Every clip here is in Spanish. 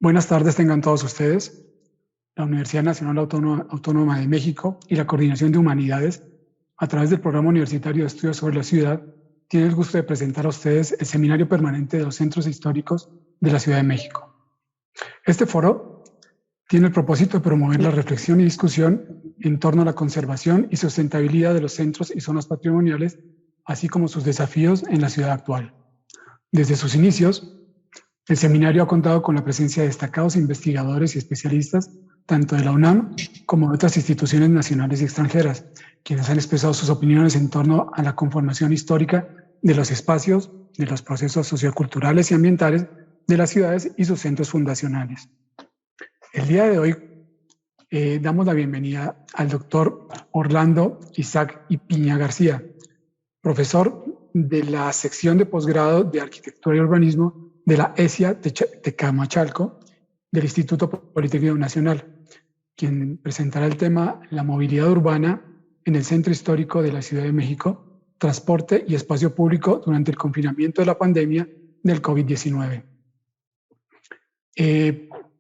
Buenas tardes tengan todos ustedes. La Universidad Nacional Autónoma de México y la Coordinación de Humanidades, a través del Programa Universitario de Estudios sobre la Ciudad, tienen el gusto de presentar a ustedes el Seminario Permanente de los Centros Históricos de la Ciudad de México. Este foro tiene el propósito de promover la reflexión y discusión en torno a la conservación y sustentabilidad de los centros y zonas patrimoniales, así como sus desafíos en la ciudad actual. Desde sus inicios, el seminario ha contado con la presencia de destacados investigadores y especialistas, tanto de la UNAM como de otras instituciones nacionales y extranjeras, quienes han expresado sus opiniones en torno a la conformación histórica de los espacios, de los procesos socioculturales y ambientales de las ciudades y sus centros fundacionales. El día de hoy damos la bienvenida al doctor Orlando Isaac Ipiña García, profesor de la sección de posgrado de Arquitectura y Urbanismo de la ESIA Tecamachalco del Instituto Politécnico Nacional, quien presentará el tema La movilidad urbana en el centro histórico de la Ciudad de México, transporte y espacio público durante el confinamiento de la pandemia del COVID-19.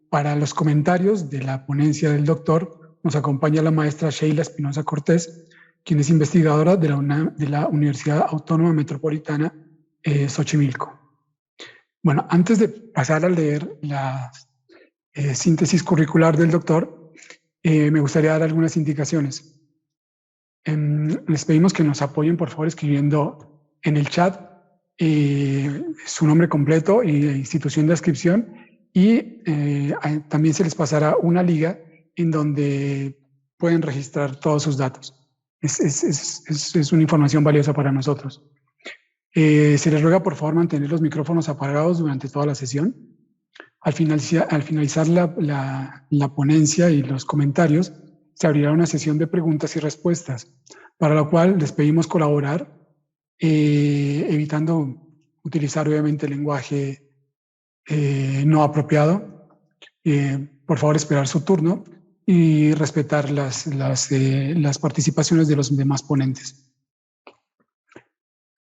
Para los comentarios de la ponencia del doctor, nos acompaña la maestra Sheila Espinosa Cortés, quien es investigadora de la Universidad Autónoma Metropolitana Xochimilco. Bueno, antes de pasar a leer la síntesis curricular del doctor, me gustaría dar algunas indicaciones. Les pedimos que nos apoyen, por favor, escribiendo en el chat su nombre completo y institución de inscripción, y también se les pasará una liga en donde pueden registrar todos sus datos. Es una información valiosa para nosotros. Se les ruega, por favor, mantener los micrófonos apagados durante toda la sesión. Al finalizar la ponencia y los comentarios, se abrirá una sesión de preguntas y respuestas, para la cual les pedimos colaborar, evitando utilizar, obviamente, el lenguaje no apropiado. Por favor, esperar su turno y respetar las participaciones de los demás ponentes.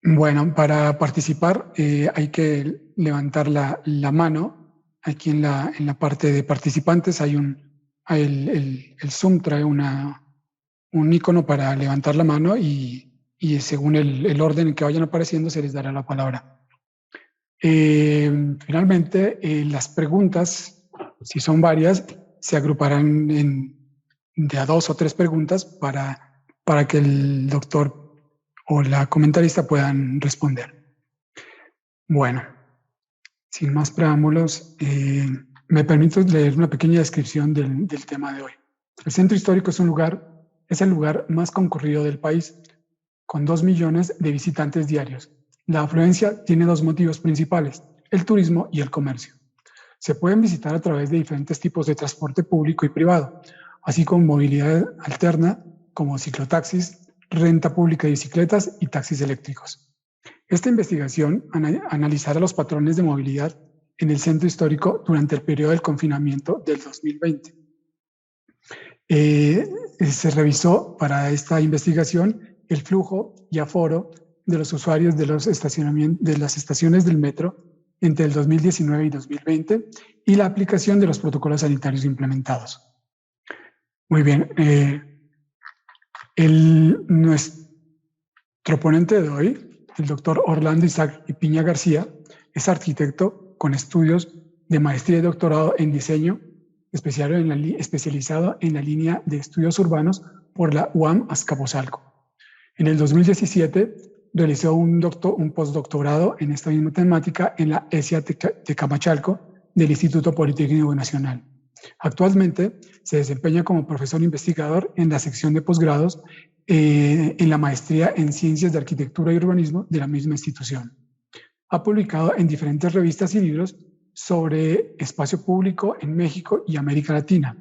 Bueno, para participar hay que levantar la mano. Aquí en la parte de participantes hay el Zoom trae un icono para levantar la mano y según el orden en que vayan apareciendo se les dará la palabra. Finalmente, las preguntas, si son varias, se agruparán de a 2 o 3 preguntas para que el doctor o la comentarista puedan responder. Bueno, sin más preámbulos, me permito leer una pequeña descripción del tema de hoy. El centro histórico es el lugar más concurrido del país, con 2 millones de visitantes diarios. La afluencia tiene 2 motivos principales: el turismo y el comercio. Se pueden visitar a través de diferentes tipos de transporte público y privado, así como movilidad alterna como ciclotaxis, renta pública de bicicletas y taxis eléctricos. Esta investigación analizará los patrones de movilidad en el centro histórico durante el periodo del confinamiento del 2020. Se revisó para esta investigación el flujo y aforo de los usuarios de las estaciones del metro entre el 2019 y 2020 y la aplicación de los protocolos sanitarios implementados. Muy bien. Nuestro ponente de hoy, el doctor Orlando Isaac Ipiña García, es arquitecto con estudios de maestría y doctorado en diseño, especializado en la línea de estudios urbanos por la UAM Azcapotzalco. En el 2017 realizó un postdoctorado en esta misma temática en la ESIA Tecamachalco del Instituto Politécnico Nacional. Actualmente se desempeña como profesor investigador en la sección de posgrados en la maestría en Ciencias de Arquitectura y Urbanismo de la misma institución. Ha publicado en diferentes revistas y libros sobre espacio público en México y América Latina,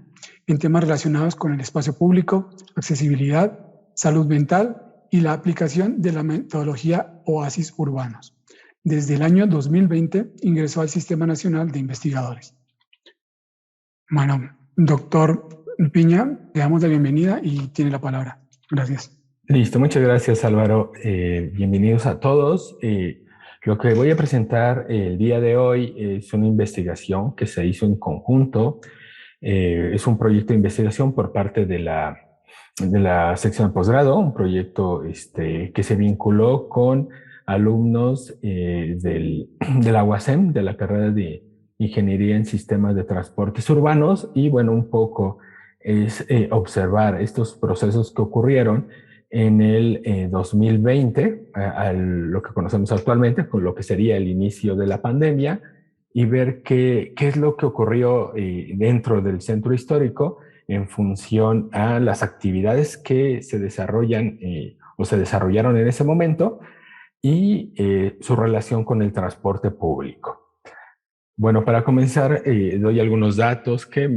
en temas relacionados con el espacio público, accesibilidad, salud mental y la aplicación de la metodología Oasis Urbanos. Desde el año 2020 ingresó al Sistema Nacional de Investigadores. Bueno, doctor Piña, le damos la bienvenida y tiene la palabra. Gracias. Listo, muchas gracias, Álvaro. Bienvenidos a todos. Lo que voy a presentar el día de hoy es una investigación que se hizo en conjunto. Es un proyecto de investigación por parte de la sección de posgrado, un proyecto que se vinculó con alumnos de la UASM, de la carrera de Ingeniería en Sistemas de Transportes Urbanos, y bueno, un poco es observar estos procesos que ocurrieron en el 2020, lo que conocemos actualmente, con lo que sería el inicio de la pandemia, y ver qué es lo que ocurrió dentro del centro histórico en función a las actividades que se desarrollan o se desarrollaron en ese momento y su relación con el transporte público. Bueno, para comenzar, doy algunos datos que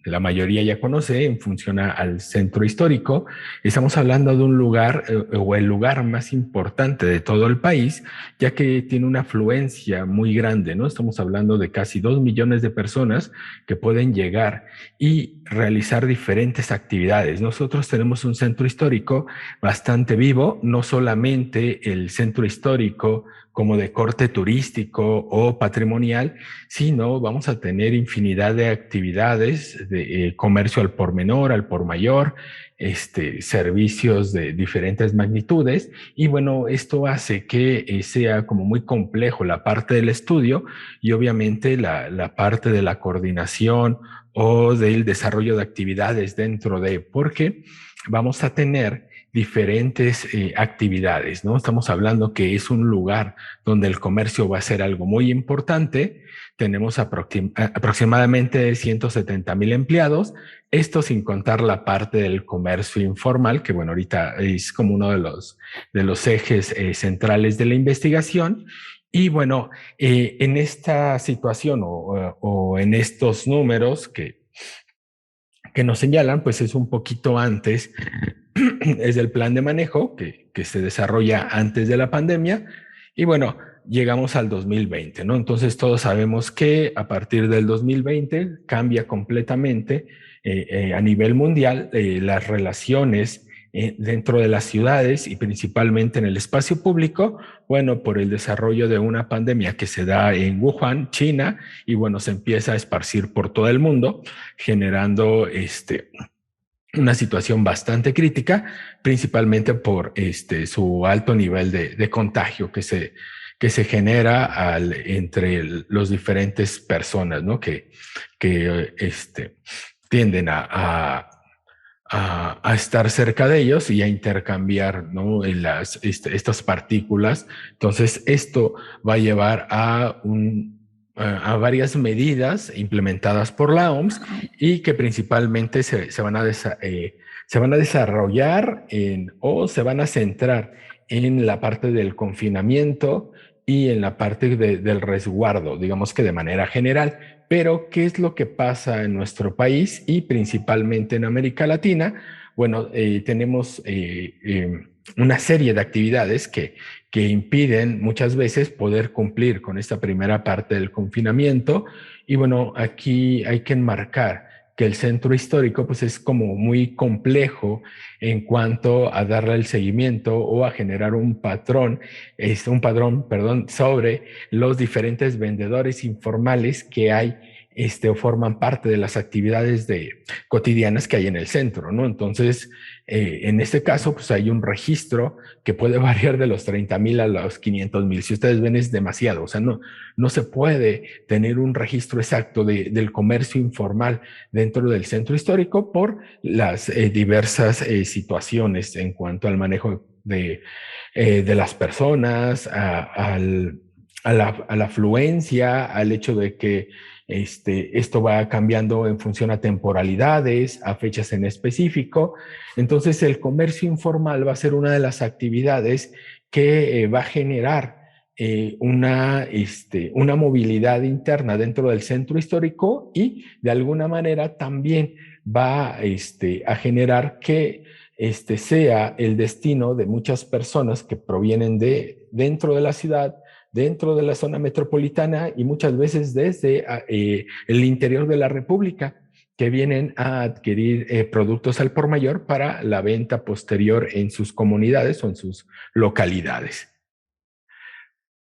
la mayoría ya conoce en función al centro histórico. Estamos hablando de un lugar o el lugar más importante de todo el país, ya que tiene una afluencia muy grande, ¿no? Estamos hablando de casi 2 millones de personas que pueden llegar y realizar diferentes actividades. Nosotros tenemos un centro histórico bastante vivo, no solamente el centro histórico como de corte turístico o patrimonial, sino vamos a tener infinidad de actividades de comercio al por menor, al por mayor, servicios de diferentes magnitudes. Y bueno, esto hace que sea como muy complejo la parte del estudio y obviamente la parte de la coordinación o del desarrollo de actividades dentro de, porque vamos a tener diferentes actividades, ¿no? Estamos hablando que es un lugar donde el comercio va a ser algo muy importante. Tenemos aproximadamente 170,000 empleados, esto sin contar la parte del comercio informal, que bueno, ahorita es como uno de los ejes centrales de la investigación. Y bueno, en esta situación o en estos números que nos señalan, pues es un poquito antes, es el plan de manejo que se desarrolla antes de la pandemia. Y bueno, llegamos al 2020, ¿no? Entonces todos sabemos que a partir del 2020 cambia completamente a nivel mundial las relaciones dentro de las ciudades y principalmente en el espacio público, bueno, por el desarrollo de una pandemia que se da en Wuhan, China, y bueno, se empieza a esparcir por todo el mundo, generando una situación bastante crítica, principalmente por su alto nivel de contagio que se genera entre los diferentes personas, ¿no? Que tienden a estar cerca de ellos y a intercambiar, ¿no? Estas partículas. Entonces, esto va a llevar a varias medidas implementadas por la OMS y que principalmente se van a desarrollar o se van a centrar en la parte del confinamiento y en la parte del resguardo, digamos que de manera general. Pero, ¿qué es lo que pasa en nuestro país y principalmente en América Latina? Bueno, tenemos una serie de actividades que impiden muchas veces poder cumplir con esta primera parte del confinamiento. Y bueno, aquí hay que enmarcar que el centro histórico pues es como muy complejo en cuanto a darle el seguimiento o a generar un padrón, perdón, sobre los diferentes vendedores informales que hay o forman parte de las actividades cotidianas que hay en el centro, ¿no? Entonces, en este caso, pues hay un registro que puede variar de los 30,000 a los 500,000. Si ustedes ven, es demasiado. O sea, no se puede tener un registro exacto del comercio informal dentro del centro histórico por las diversas situaciones en cuanto al manejo de las personas, a la afluencia, al hecho de que esto va cambiando en función a temporalidades, a fechas en específico. Entonces, el comercio informal va a ser una de las actividades que va a generar una movilidad interna dentro del centro histórico y de alguna manera también va a generar que sea el destino de muchas personas que provienen de dentro de la ciudad, dentro de la zona metropolitana y muchas veces desde el interior de la República, que vienen a adquirir productos al por mayor para la venta posterior en sus comunidades o en sus localidades.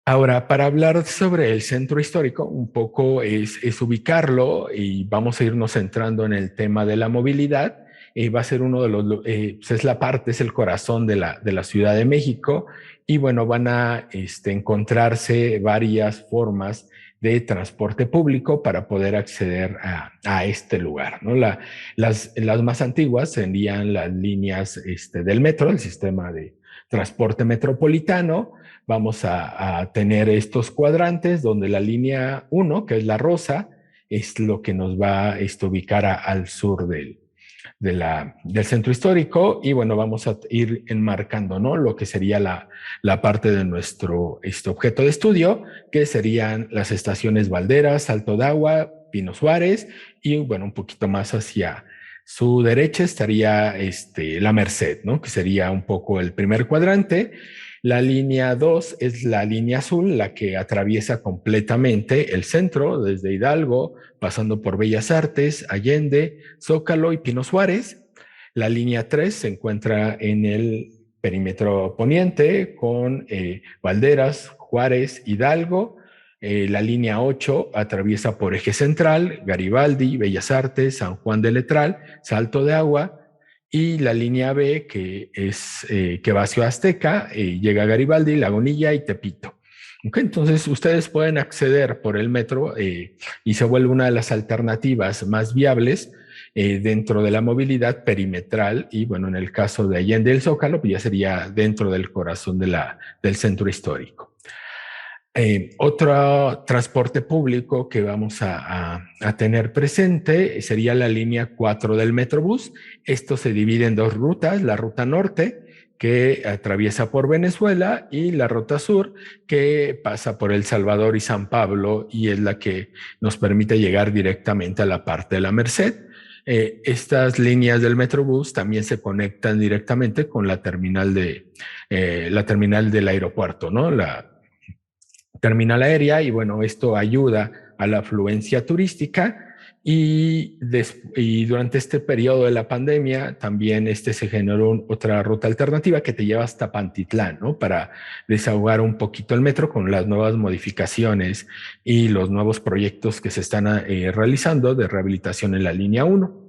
Ahora, para hablar sobre el centro histórico, un poco es ubicarlo y vamos a irnos centrando en el tema de la movilidad. Va a ser uno de los, pues es la parte, es el corazón de la Ciudad de México y bueno, van a encontrarse varias formas de transporte público para poder acceder a este lugar, ¿no? Las más antiguas serían las líneas del metro, el sistema de transporte metropolitano. Vamos a tener estos cuadrantes donde la línea 1, que es la rosa, es lo que nos va a ubicar al sur del centro histórico y bueno, vamos a ir enmarcando, ¿no? Lo que sería la parte de nuestro objeto de estudio, que serían las estaciones Valderas, Salto de Agua, Pino Suárez y bueno, un poquito más hacia su derecha estaría la Merced, ¿no? Que sería un poco el primer cuadrante. La línea 2 es la línea azul, la que atraviesa completamente el centro, desde Hidalgo, pasando por Bellas Artes, Allende, Zócalo y Pino Suárez. La línea 3 se encuentra en el perímetro poniente con Valderas, Juárez, Hidalgo. La línea 8 atraviesa por Eje Central, Garibaldi, Bellas Artes, San Juan de Letral, Salto de Agua, y la línea B, que va a Ciudad Azteca, llega a Garibaldi, Lagunilla y Tepito. Okay, entonces, ustedes pueden acceder por el metro y se vuelve una de las alternativas más viables dentro de la movilidad perimetral y, bueno, en el caso de Allende el Zócalo, pues ya sería dentro del corazón del centro histórico. Otro transporte público que vamos a tener presente sería la línea 4 del Metrobús. Esto se divide en dos rutas, la ruta norte, que atraviesa por Venezuela, y la ruta sur, que pasa por El Salvador y San Pablo, y es la que nos permite llegar directamente a la parte de la Merced. Estas líneas del Metrobús también se conectan directamente con la terminal del aeropuerto, ¿no? La terminal aérea, y bueno, esto ayuda a la afluencia turística y durante este periodo de la pandemia también se generó otra ruta alternativa que te lleva hasta Pantitlán, ¿no? Para desahogar un poquito el metro con las nuevas modificaciones y los nuevos proyectos que se están realizando de rehabilitación en la línea 1.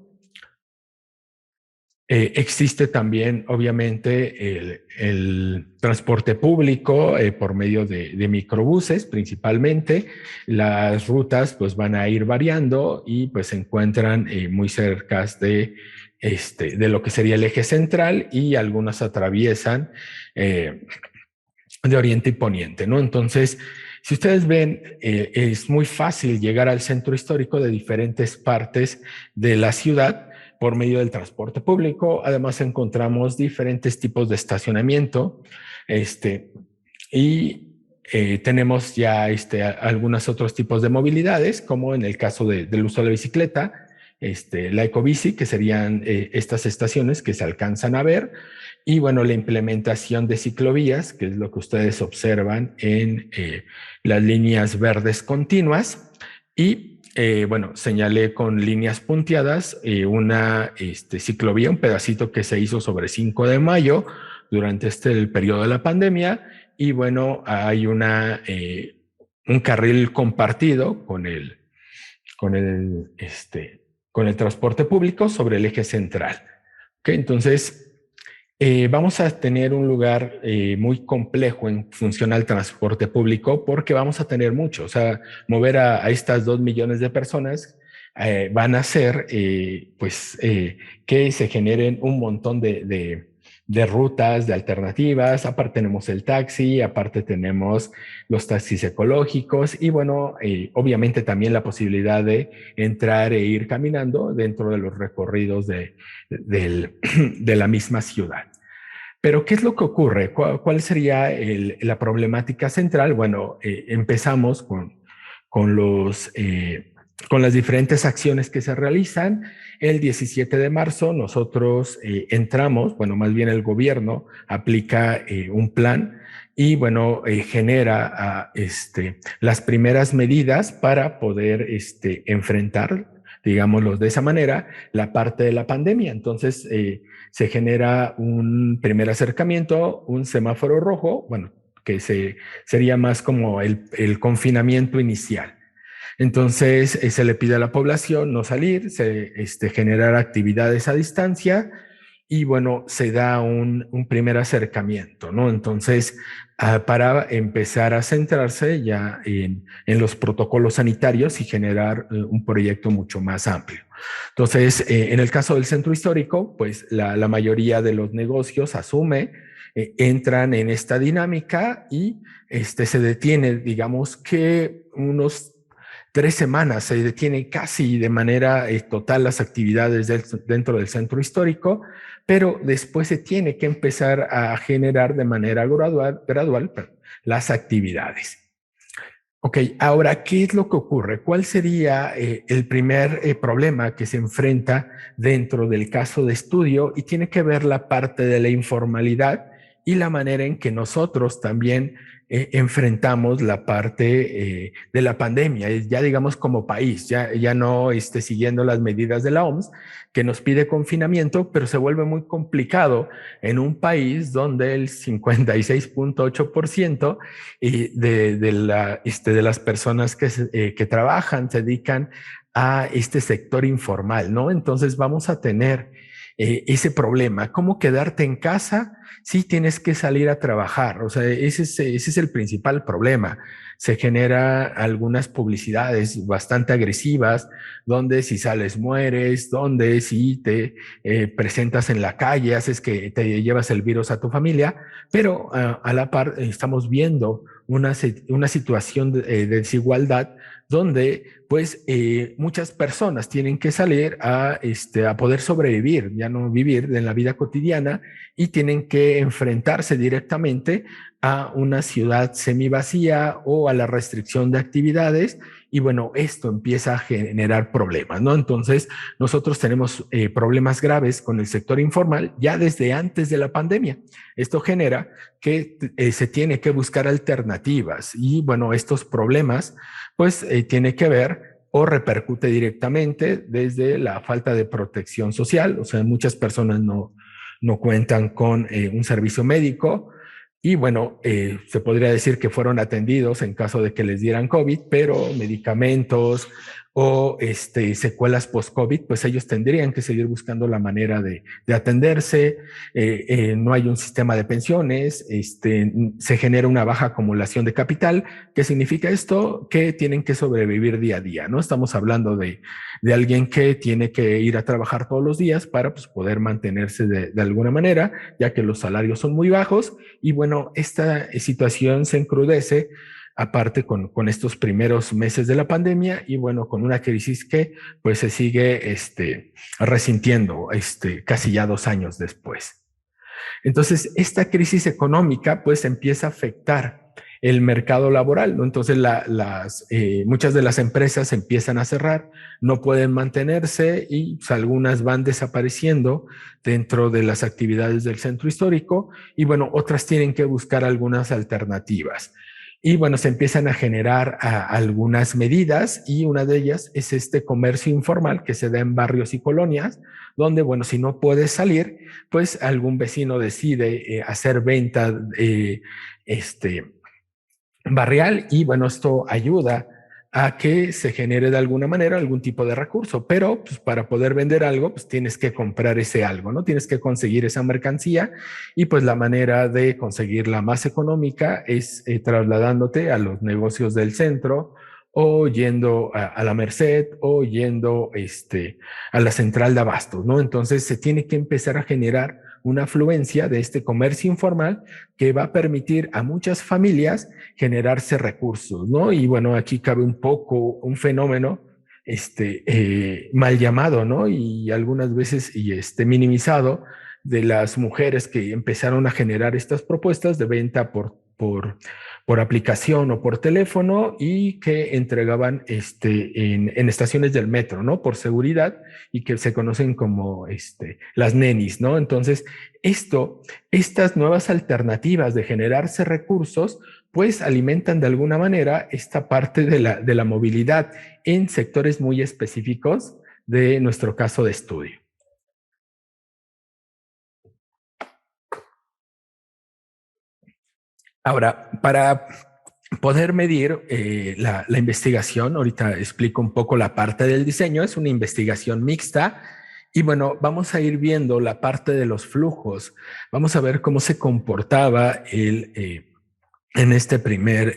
Existe también, obviamente, el transporte público por medio de microbuses, principalmente. Las rutas pues van a ir variando y pues se encuentran muy cerca de lo que sería el eje central, y algunas atraviesan de oriente y poniente, ¿no? Entonces, si ustedes ven, es muy fácil llegar al centro histórico de diferentes partes de la ciudad por medio del transporte público. Además, encontramos diferentes tipos de estacionamiento, y tenemos ya algunos otros tipos de movilidades, como en el caso del uso de la bicicleta, la ecobici, que serían estas estaciones que se alcanzan a ver, y bueno, la implementación de ciclovías, que es lo que ustedes observan en las líneas verdes continuas, y bueno, señalé con líneas punteadas una ciclovía, un pedacito que se hizo sobre 5 de mayo durante el periodo de la pandemia, y bueno, hay un carril compartido con el, con el transporte público sobre el eje central. ¿Okay? Entonces, vamos a tener un lugar muy complejo en función al transporte público, porque vamos a tener mucho. O sea, mover a estas 2 millones de personas van a hacer que se generen un montón de rutas, de alternativas. Aparte tenemos el taxi, aparte tenemos los taxis ecológicos y bueno, obviamente también la posibilidad de entrar e ir caminando dentro de los recorridos de la misma ciudad. Pero, ¿qué es lo que ocurre? ¿Cuál sería la problemática central? Bueno, empezamos con las diferentes acciones que se realizan. El 17 de marzo nosotros entramos, bueno, más bien el gobierno aplica un plan y, bueno, genera las primeras medidas para poder enfrentar, digámoslo de esa manera, la parte de la pandemia. Entonces, se genera un primer acercamiento, un semáforo rojo, bueno, que sería más como el confinamiento inicial. Entonces, se le pide a la población no salir, generar actividades a distancia y bueno, se da un primer acercamiento, ¿no? Entonces, para empezar a centrarse ya en los protocolos sanitarios y generar un proyecto mucho más amplio. Entonces, en el caso del centro histórico, pues la mayoría de los negocios asume, entran en esta dinámica y se detiene, digamos que unos 3 semanas se detiene casi de manera total las actividades dentro del centro histórico, pero después se tiene que empezar a generar de manera gradual las actividades. Ok, ahora, ¿qué es lo que ocurre? ¿Cuál sería el primer problema que se enfrenta dentro del caso de estudio? Y tiene que ver la parte de la informalidad y la manera en que nosotros también enfrentamos la parte de la pandemia, ya digamos como país, ya no siguiendo las medidas de la OMS, que nos pide confinamiento, pero se vuelve muy complicado en un país donde el 56.8% de las personas que trabajan se dedican a este sector informal, ¿no? Entonces vamos a tener ese problema. ¿Cómo quedarte en casa si tienes que salir a trabajar? O sea, ese es el principal problema. Se genera algunas publicidades bastante agresivas, donde si sales mueres, donde si te presentas en la calle, haces que te llevas el virus a tu familia, pero a la par estamos viendo una situación de desigualdad donde pues muchas personas tienen que salir a poder sobrevivir, ya no vivir en la vida cotidiana y tienen que enfrentarse directamente a una ciudad semivacía o a la restricción de actividades y bueno, esto empieza a generar problemas, ¿no? Entonces, nosotros tenemos problemas graves con el sector informal ya desde antes de la pandemia. Esto genera que se tiene que buscar alternativas y bueno, estos problemas pues tiene que ver o repercute directamente desde la falta de protección social, o sea, muchas personas no cuentan con un servicio médico y bueno, se podría decir que fueron atendidos en caso de que les dieran COVID, pero medicamentos o secuelas post-COVID, pues ellos tendrían que seguir buscando la manera de atenderse. No hay un sistema de pensiones, se genera una baja acumulación de capital. ¿Qué significa esto? Que tienen que sobrevivir día a día, ¿no? Estamos hablando de alguien que tiene que ir a trabajar todos los días para pues, poder mantenerse de alguna manera, ya que los salarios son muy bajos y bueno, esta situación se encrudece aparte con estos primeros meses de la pandemia y bueno, con una crisis que pues se sigue resintiendo casi ya 2 años después. Entonces, esta crisis económica pues empieza a afectar el mercado laboral, ¿no? Entonces, muchas de las empresas empiezan a cerrar, no pueden mantenerse y pues, algunas van desapareciendo dentro de las actividades del centro histórico y bueno, otras tienen que buscar algunas alternativas. Y bueno, se empiezan a generar algunas medidas y una de ellas es este comercio informal que se da en barrios y colonias, donde, bueno, si no puedes salir, pues algún vecino decide hacer venta barrial y bueno, esto ayuda a que se genere de alguna manera algún tipo de recurso, pero pues, para poder vender algo, pues tienes que comprar ese algo, ¿no? Tienes que conseguir esa mercancía y pues la manera de conseguirla más económica es trasladándote a los negocios del centro o yendo a la Merced o yendo a la central de abastos, ¿no? Entonces se tiene que empezar a generar una afluencia de este comercio informal que va a permitir a muchas familias generarse recursos, ¿no? Y bueno, aquí cabe un poco un fenómeno mal llamado, ¿no? Y algunas veces minimizado de las mujeres que empezaron a generar estas propuestas de venta por aplicación o por teléfono y que entregaban en estaciones del metro, ¿no? Por seguridad y que se conocen como las nenis, ¿no? Entonces, estas nuevas alternativas de generarse recursos, pues alimentan de alguna manera esta parte de la movilidad en sectores muy específicos de nuestro caso de estudio. Ahora, para poder medir la investigación, ahorita explico un poco la parte del diseño, es una investigación mixta y bueno, vamos a ir viendo la parte de los flujos, vamos a ver cómo se comportaba en este primer,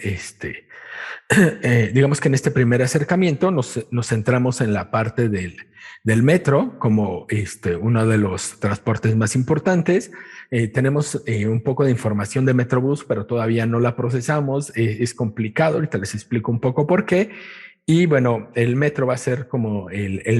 digamos que en este primer acercamiento nos centramos en la parte del metro como uno de los transportes más importantes. Tenemos un poco de información de Metrobús, pero todavía no la procesamos. Es complicado, ahorita les explico un poco por qué. Y bueno, el metro va a ser como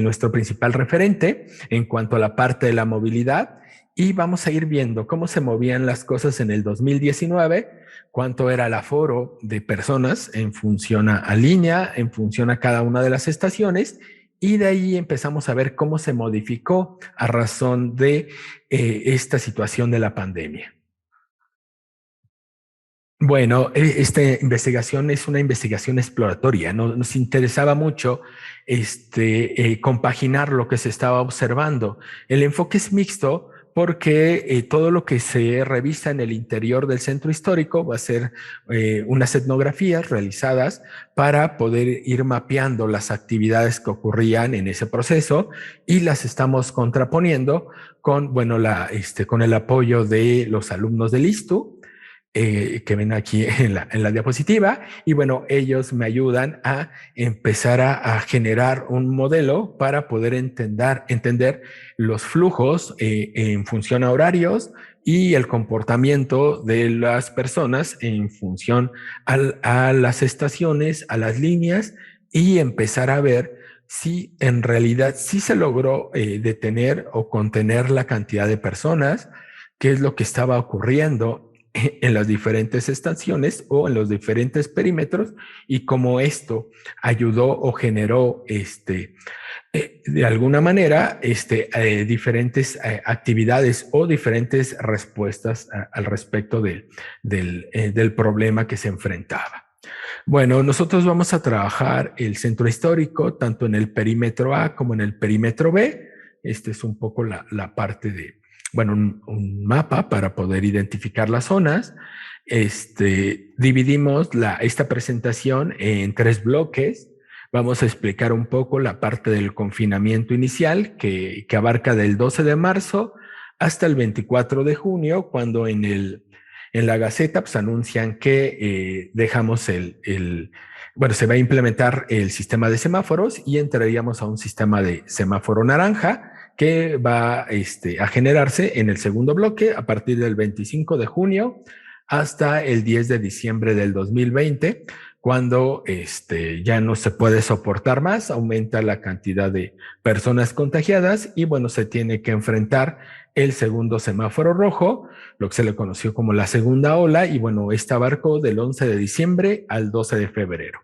nuestro principal referente en cuanto a la parte de la movilidad y vamos a ir viendo cómo se movían las cosas en el 2019, cuánto era el aforo de personas en función a línea, en función a cada una de las estaciones y de ahí empezamos a ver cómo se modificó a razón de esta situación de la pandemia. Bueno, esta investigación es una investigación exploratoria. Nos interesaba mucho compaginar lo que se estaba observando. El enfoque es mixto porque todo lo que se revisa en el interior del centro histórico va a ser unas etnografías realizadas para poder ir mapeando las actividades que ocurrían en ese proceso y las estamos contraponiendo con, bueno, con el apoyo de los alumnos del ISTU que ven aquí en la diapositiva. Y bueno, ellos me ayudan a empezar a generar un modelo para poder entender los flujos en función a horarios y el comportamiento de las personas en función a las estaciones, a las líneas y empezar a ver si en realidad sí se logró detener o contener la cantidad de personas, qué es lo que estaba ocurriendo en las diferentes estaciones o en los diferentes perímetros y cómo esto ayudó o generó de alguna manera diferentes actividades o diferentes respuestas al respecto del problema que se enfrentaba. Bueno, nosotros vamos a trabajar el centro histórico tanto en el perímetro A como en el perímetro B. Este es un poco la parte de, bueno, un mapa para poder identificar las zonas. Dividimos esta presentación en 3 bloques. Vamos a explicar un poco la parte del confinamiento inicial que abarca del 12 de marzo hasta el 24 de junio, cuando en la Gaceta pues, anuncian que dejamos bueno, se va a implementar el sistema de semáforos y entraríamos a un sistema de semáforo naranja que va a generarse en el segundo bloque a partir del 25 de junio hasta el 10 de diciembre del 2020, cuando ya no se puede soportar más, aumenta la cantidad de personas contagiadas y bueno, se tiene que enfrentar el segundo semáforo rojo, lo que se le conoció como la segunda ola, y bueno, esta abarcó del 11 de diciembre al 12 de febrero.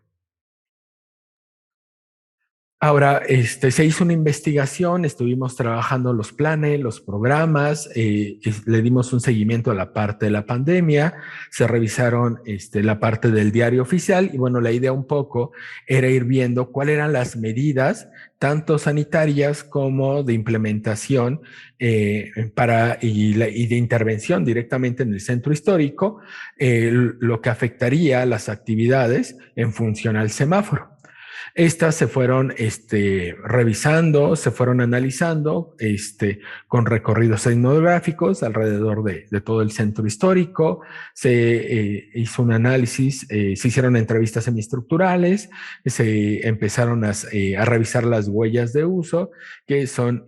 Ahora, se hizo una investigación, estuvimos trabajando los planes, los programas, le dimos un seguimiento a la parte de la pandemia, se revisaron la parte del diario oficial y bueno, la idea un poco era ir viendo cuáles eran las medidas, tanto sanitarias como de implementación y de intervención directamente en el centro histórico, lo que afectaría a las actividades en función al semáforo. Estas se fueron revisando, se fueron analizando con recorridos etnográficos alrededor de todo el centro histórico. Se hizo un análisis, se hicieron entrevistas semiestructurales, se empezaron a revisar las huellas de uso, que son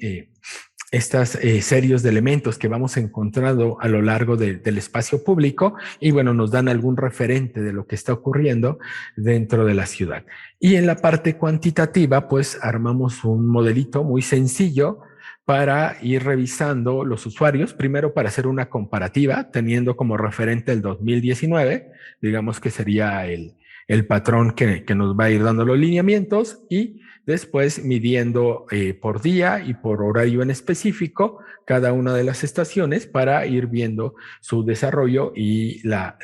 estas series de elementos que vamos encontrando a lo largo del espacio público y bueno, nos dan algún referente de lo que está ocurriendo dentro de la ciudad. Y en la parte cuantitativa, pues armamos un modelito muy sencillo para ir revisando los usuarios, primero para hacer una comparativa, teniendo como referente el 2019, digamos que sería el patrón que nos va a ir dando los lineamientos y después midiendo por día y por horario en específico cada una de las estaciones para ir viendo su desarrollo y la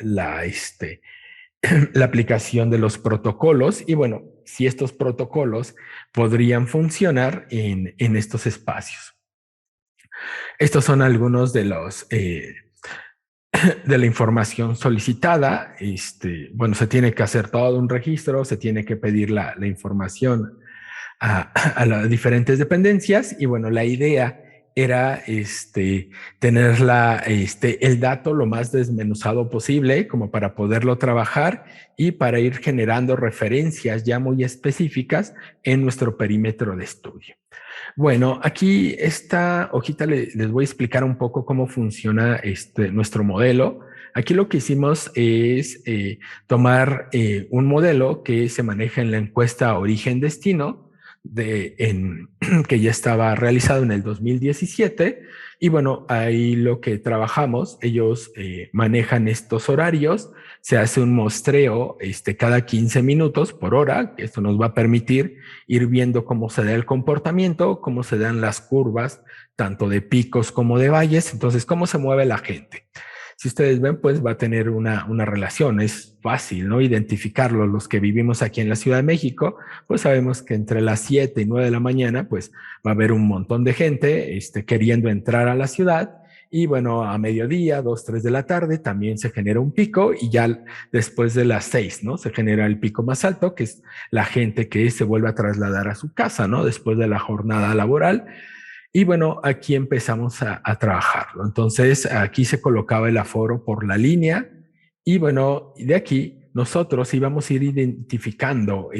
aplicación de los protocolos y bueno, si estos protocolos podrían funcionar en estos espacios. Estos son algunos de de la información solicitada. Bueno, se tiene que hacer todo un registro, se tiene que pedir la información a las diferentes dependencias y bueno, la idea era tener el dato lo más desmenuzado posible como para poderlo trabajar y para ir generando referencias ya muy específicas en nuestro perímetro de estudio. Bueno, aquí esta hojita les voy a explicar un poco cómo funciona nuestro modelo. Aquí lo que hicimos es tomar un modelo que se maneja en la encuesta origen-destino, que ya estaba realizado en el 2017. Y bueno, ahí lo que trabajamos, ellos manejan estos horarios, se hace un muestreo cada 15 minutos por hora. Esto nos va a permitir ir viendo cómo se da el comportamiento, cómo se dan las curvas, tanto de picos como de valles, entonces cómo se mueve la gente. Si ustedes ven, pues va a tener una relación, es fácil, ¿no? Identificarlo. Los que vivimos aquí en la Ciudad de México, pues sabemos que entre las 7 y 9 de la mañana, pues va a haber un montón de gente queriendo entrar a la ciudad. Y bueno, a mediodía, 2, 3 de la tarde, también se genera un pico y ya después de las 6, ¿no? Se genera el pico más alto, que es la gente que se vuelve a trasladar a su casa, ¿no? Después de la jornada laboral. Y bueno, aquí empezamos a trabajarlo. Entonces, aquí se colocaba el aforo por la línea y bueno, de aquí nosotros íbamos a ir identificando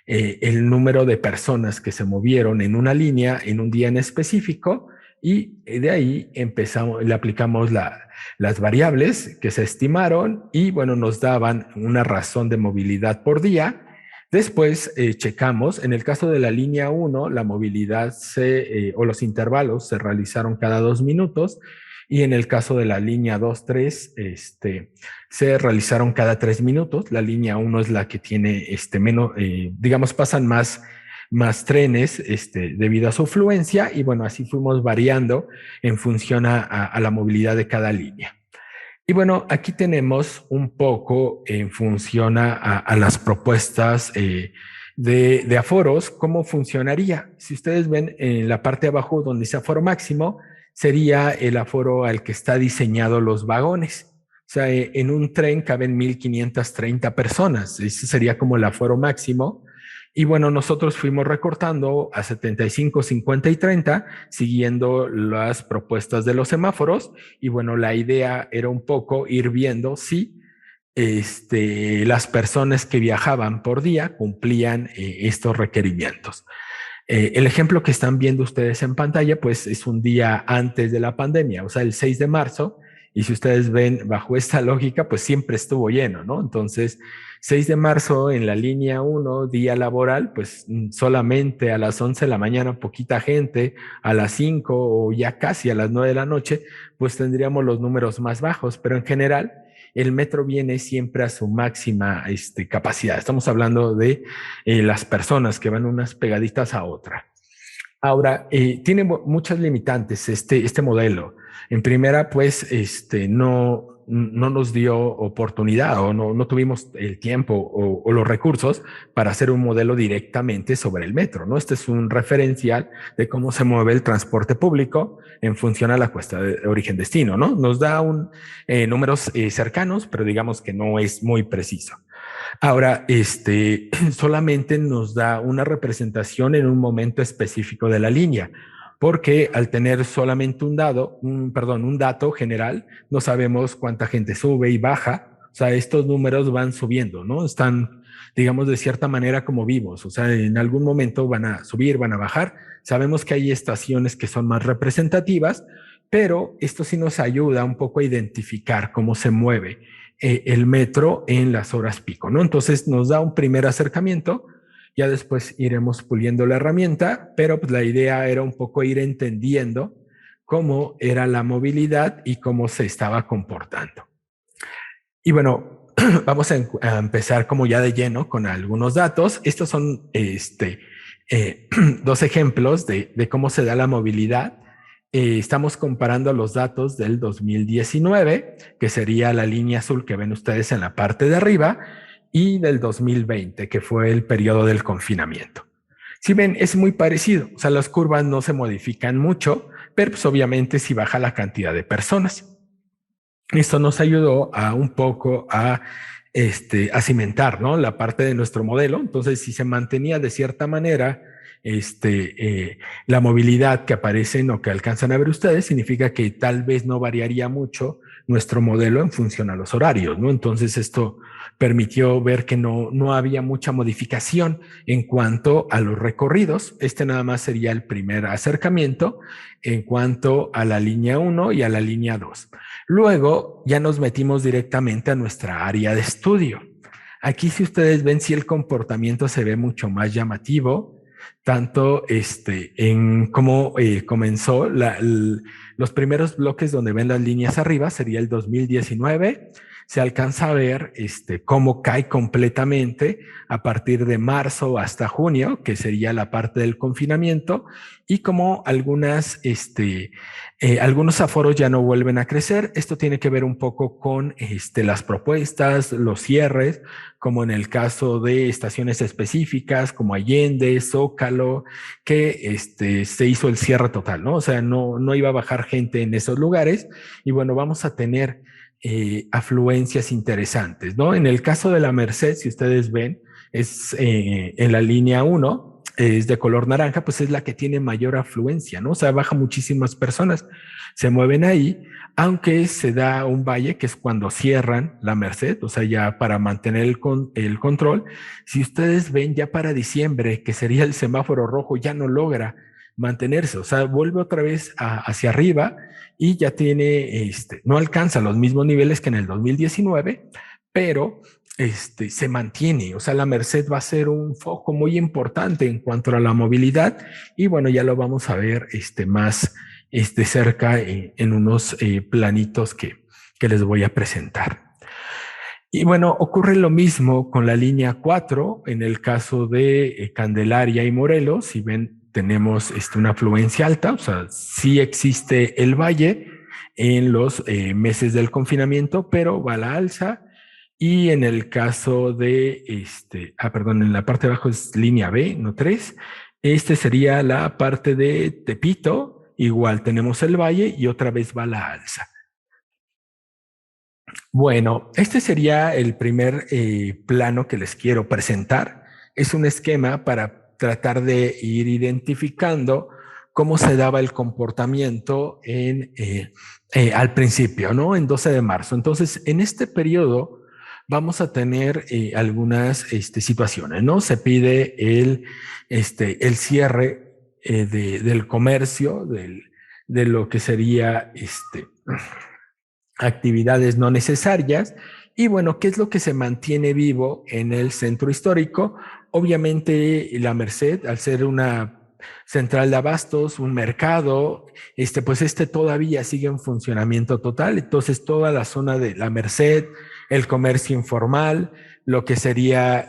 el número de personas que se movieron en una línea en un día en específico y de ahí empezamos, le aplicamos las variables que se estimaron y bueno, nos daban una razón de movilidad por día. Después checamos, en el caso de la línea 1, la movilidad o los intervalos se realizaron cada 2 minutos y en el caso de la línea 2, 3, se realizaron cada 3 minutos. La línea 1 es la que tiene menos, digamos, pasan más trenes debido a su fluencia y bueno, así fuimos variando en función a la movilidad de cada línea. Y bueno, aquí tenemos un poco en función a las propuestas de aforos, cómo funcionaría. Si ustedes ven en la parte de abajo donde dice aforo máximo, sería el aforo al que está diseñado los vagones. O sea, en un tren caben 1,530 personas. Ese sería como el aforo máximo. Y bueno, nosotros fuimos recortando a 75, 50 y 30, siguiendo las propuestas de los semáforos. Y bueno, la idea era un poco ir viendo si las personas que viajaban por día cumplían estos requerimientos. El ejemplo que están viendo ustedes en pantalla, pues es un día antes de la pandemia, o sea, el 6 de marzo. Y si ustedes ven bajo esta lógica, pues siempre estuvo lleno, ¿no? Entonces, 6 de marzo en la línea 1, día laboral, pues solamente a las 11 de la mañana, poquita gente, a las 5 o ya casi a las 9 de la noche, pues tendríamos los números más bajos, pero en general el metro viene siempre a su máxima capacidad. Estamos hablando de las personas que van unas pegaditas a otra. Ahora, tiene muchas limitantes este modelo. En primera, pues, no nos dio oportunidad o no tuvimos el tiempo o los recursos para hacer un modelo directamente sobre el metro, ¿no? Este es un referencial de cómo se mueve el transporte público en función a la cuesta de origen-destino, ¿no? Nos da números cercanos, pero digamos que no es muy preciso. Ahora, solamente nos da una representación en un momento específico de la línea, porque al tener solamente un dato general, no sabemos cuánta gente sube y baja. O sea, estos números van subiendo, ¿no? Están, digamos, de cierta manera como vivos. O sea, en algún momento van a subir, van a bajar. Sabemos que hay estaciones que son más representativas, pero esto sí nos ayuda un poco a identificar cómo se mueve el metro en las horas pico, ¿no? Entonces nos da un primer acercamiento, ya después iremos puliendo la herramienta, pero pues la idea era un poco ir entendiendo cómo era la movilidad y cómo se estaba comportando. Y bueno, vamos a empezar como ya de lleno con algunos datos. Estos son dos ejemplos de cómo se da la movilidad. Estamos comparando los datos del 2019, que sería la línea azul que ven ustedes en la parte de arriba, y del 2020, que fue el periodo del confinamiento. Si ven, es muy parecido. O sea, las curvas no se modifican mucho, pero pues obviamente sí baja la cantidad de personas. Esto nos ayudó a un poco a cimentar, ¿no? La parte de nuestro modelo. Entonces, si se mantenía de cierta manera la movilidad que aparecen o que alcanzan a ver ustedes, significa que tal vez no variaría mucho nuestro modelo en función a los horarios, ¿no? Entonces, esto permitió ver que no había mucha modificación en cuanto a los recorridos. Este nada más sería el primer acercamiento en cuanto a la línea 1 y a la línea 2. Luego ya nos metimos directamente a nuestra área de estudio. Aquí si ustedes ven si el comportamiento se ve mucho más llamativo, tanto en cómo comenzó los primeros bloques donde ven las líneas arriba, sería el 2019, se alcanza a ver cómo cae completamente a partir de marzo hasta junio, que sería la parte del confinamiento, y como algunos aforos ya no vuelven a crecer. Esto tiene que ver un poco con las propuestas, los cierres, como en el caso de estaciones específicas como Allende, Zócalo, que se hizo el cierre total, ¿no? O sea, no iba a bajar gente en esos lugares y bueno, vamos a tener afluencias interesantes, ¿no? En el caso de la Merced, si ustedes ven, es en la línea 1, es de color naranja, pues es la que tiene mayor afluencia, ¿no? O sea, baja muchísimas personas, se mueven ahí, aunque se da un valle que es cuando cierran la Merced, o sea, ya para mantener el control. Si ustedes ven ya para diciembre, que sería el semáforo rojo, ya no logra mantenerse, o sea, vuelve otra vez hacia arriba y ya tiene, no alcanza los mismos niveles que en el 2019, pero se mantiene, o sea, la Merced va a ser un foco muy importante en cuanto a la movilidad y bueno, ya lo vamos a ver más cerca en unos planitos que les voy a presentar. Y bueno, ocurre lo mismo con la línea 4 en el caso de Candelaria y Morelos. Si ven, tenemos una afluencia alta, o sea, sí existe el valle en los meses del confinamiento, pero va a la alza. Y en el caso de, perdón, en la parte de abajo es línea B, no 3. Sería la parte de Tepito. Igual tenemos el valle y otra vez va a la alza. Bueno, este sería el primer plano que les quiero presentar. Es un esquema para tratar de ir identificando cómo se daba el comportamiento al principio, ¿no? En 12 de marzo. Entonces, en este periodo vamos a tener algunas situaciones, ¿no? Se pide el cierre del comercio, de lo que sería actividades no necesarias. Y bueno, ¿qué es lo que se mantiene vivo en el centro histórico? Obviamente la Merced, al ser una central de abastos, un mercado, pues todavía sigue en funcionamiento total. Entonces toda la zona de la Merced, el comercio informal, lo que sería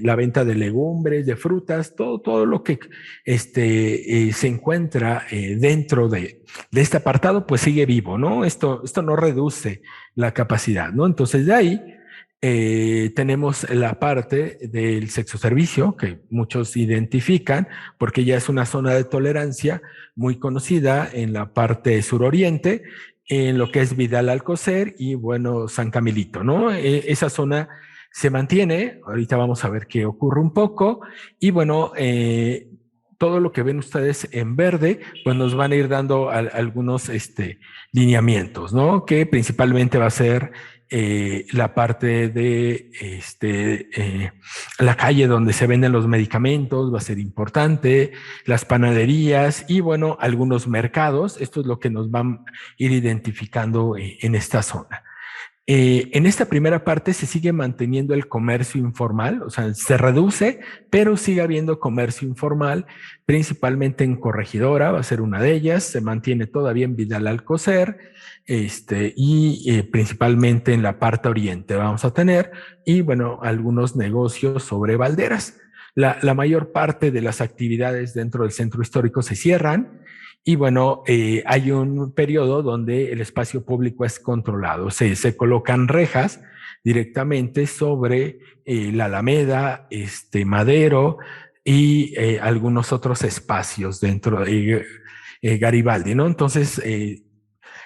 la venta de legumbres, de frutas, todo lo que se encuentra dentro de este apartado, pues sigue vivo, ¿no? Esto no reduce la capacidad, ¿no? Entonces de ahí tenemos la parte del sexo servicio que muchos identifican porque ya es una zona de tolerancia muy conocida en la parte suroriente, en lo que es Vidal Alcocer y bueno, San Camilito, ¿no? Esa zona se mantiene, ahorita vamos a ver qué ocurre un poco y bueno, todo lo que ven ustedes en verde, pues nos van a ir dando algunos lineamientos, ¿no? Que principalmente va a ser la parte de la calle donde se venden los medicamentos, va a ser importante, las panaderías y bueno, algunos mercados. Esto es lo que nos van a ir identificando en esta zona. En esta primera parte se sigue manteniendo el comercio informal, o sea, se reduce, pero sigue habiendo comercio informal, principalmente en Corregidora, va a ser una de ellas, se mantiene todavía en Vidal Alcocer, y principalmente en la parte oriente vamos a tener, y bueno, algunos negocios sobre Valderas. La mayor parte de las actividades dentro del centro histórico se cierran, y bueno, hay un periodo donde el espacio público es controlado. Se colocan rejas directamente sobre la Alameda, Madero y algunos otros espacios dentro de Garibaldi, ¿no? Entonces,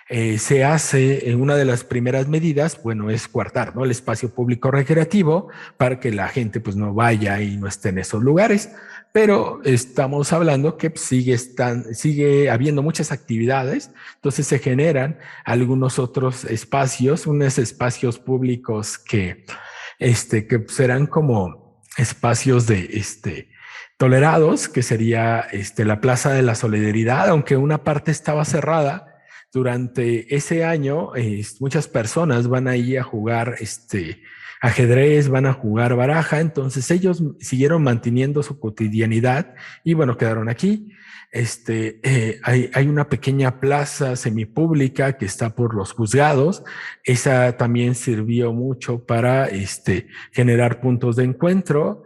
se hace en una de las primeras medidas, bueno, es coartar, ¿no?, el espacio público recreativo para que la gente pues no vaya y no esté en esos lugares. Pero estamos hablando que sigue habiendo muchas actividades, entonces se generan algunos otros espacios, unos espacios públicos que serán como espacios tolerados, que sería la Plaza de la Solidaridad, aunque una parte estaba cerrada. Durante ese año, muchas personas van ahí a jugar ajedrez, van a jugar baraja, entonces ellos siguieron manteniendo su cotidianidad y bueno, quedaron aquí. Hay una pequeña plaza semipública que está por los juzgados. Esa también sirvió mucho para generar puntos de encuentro.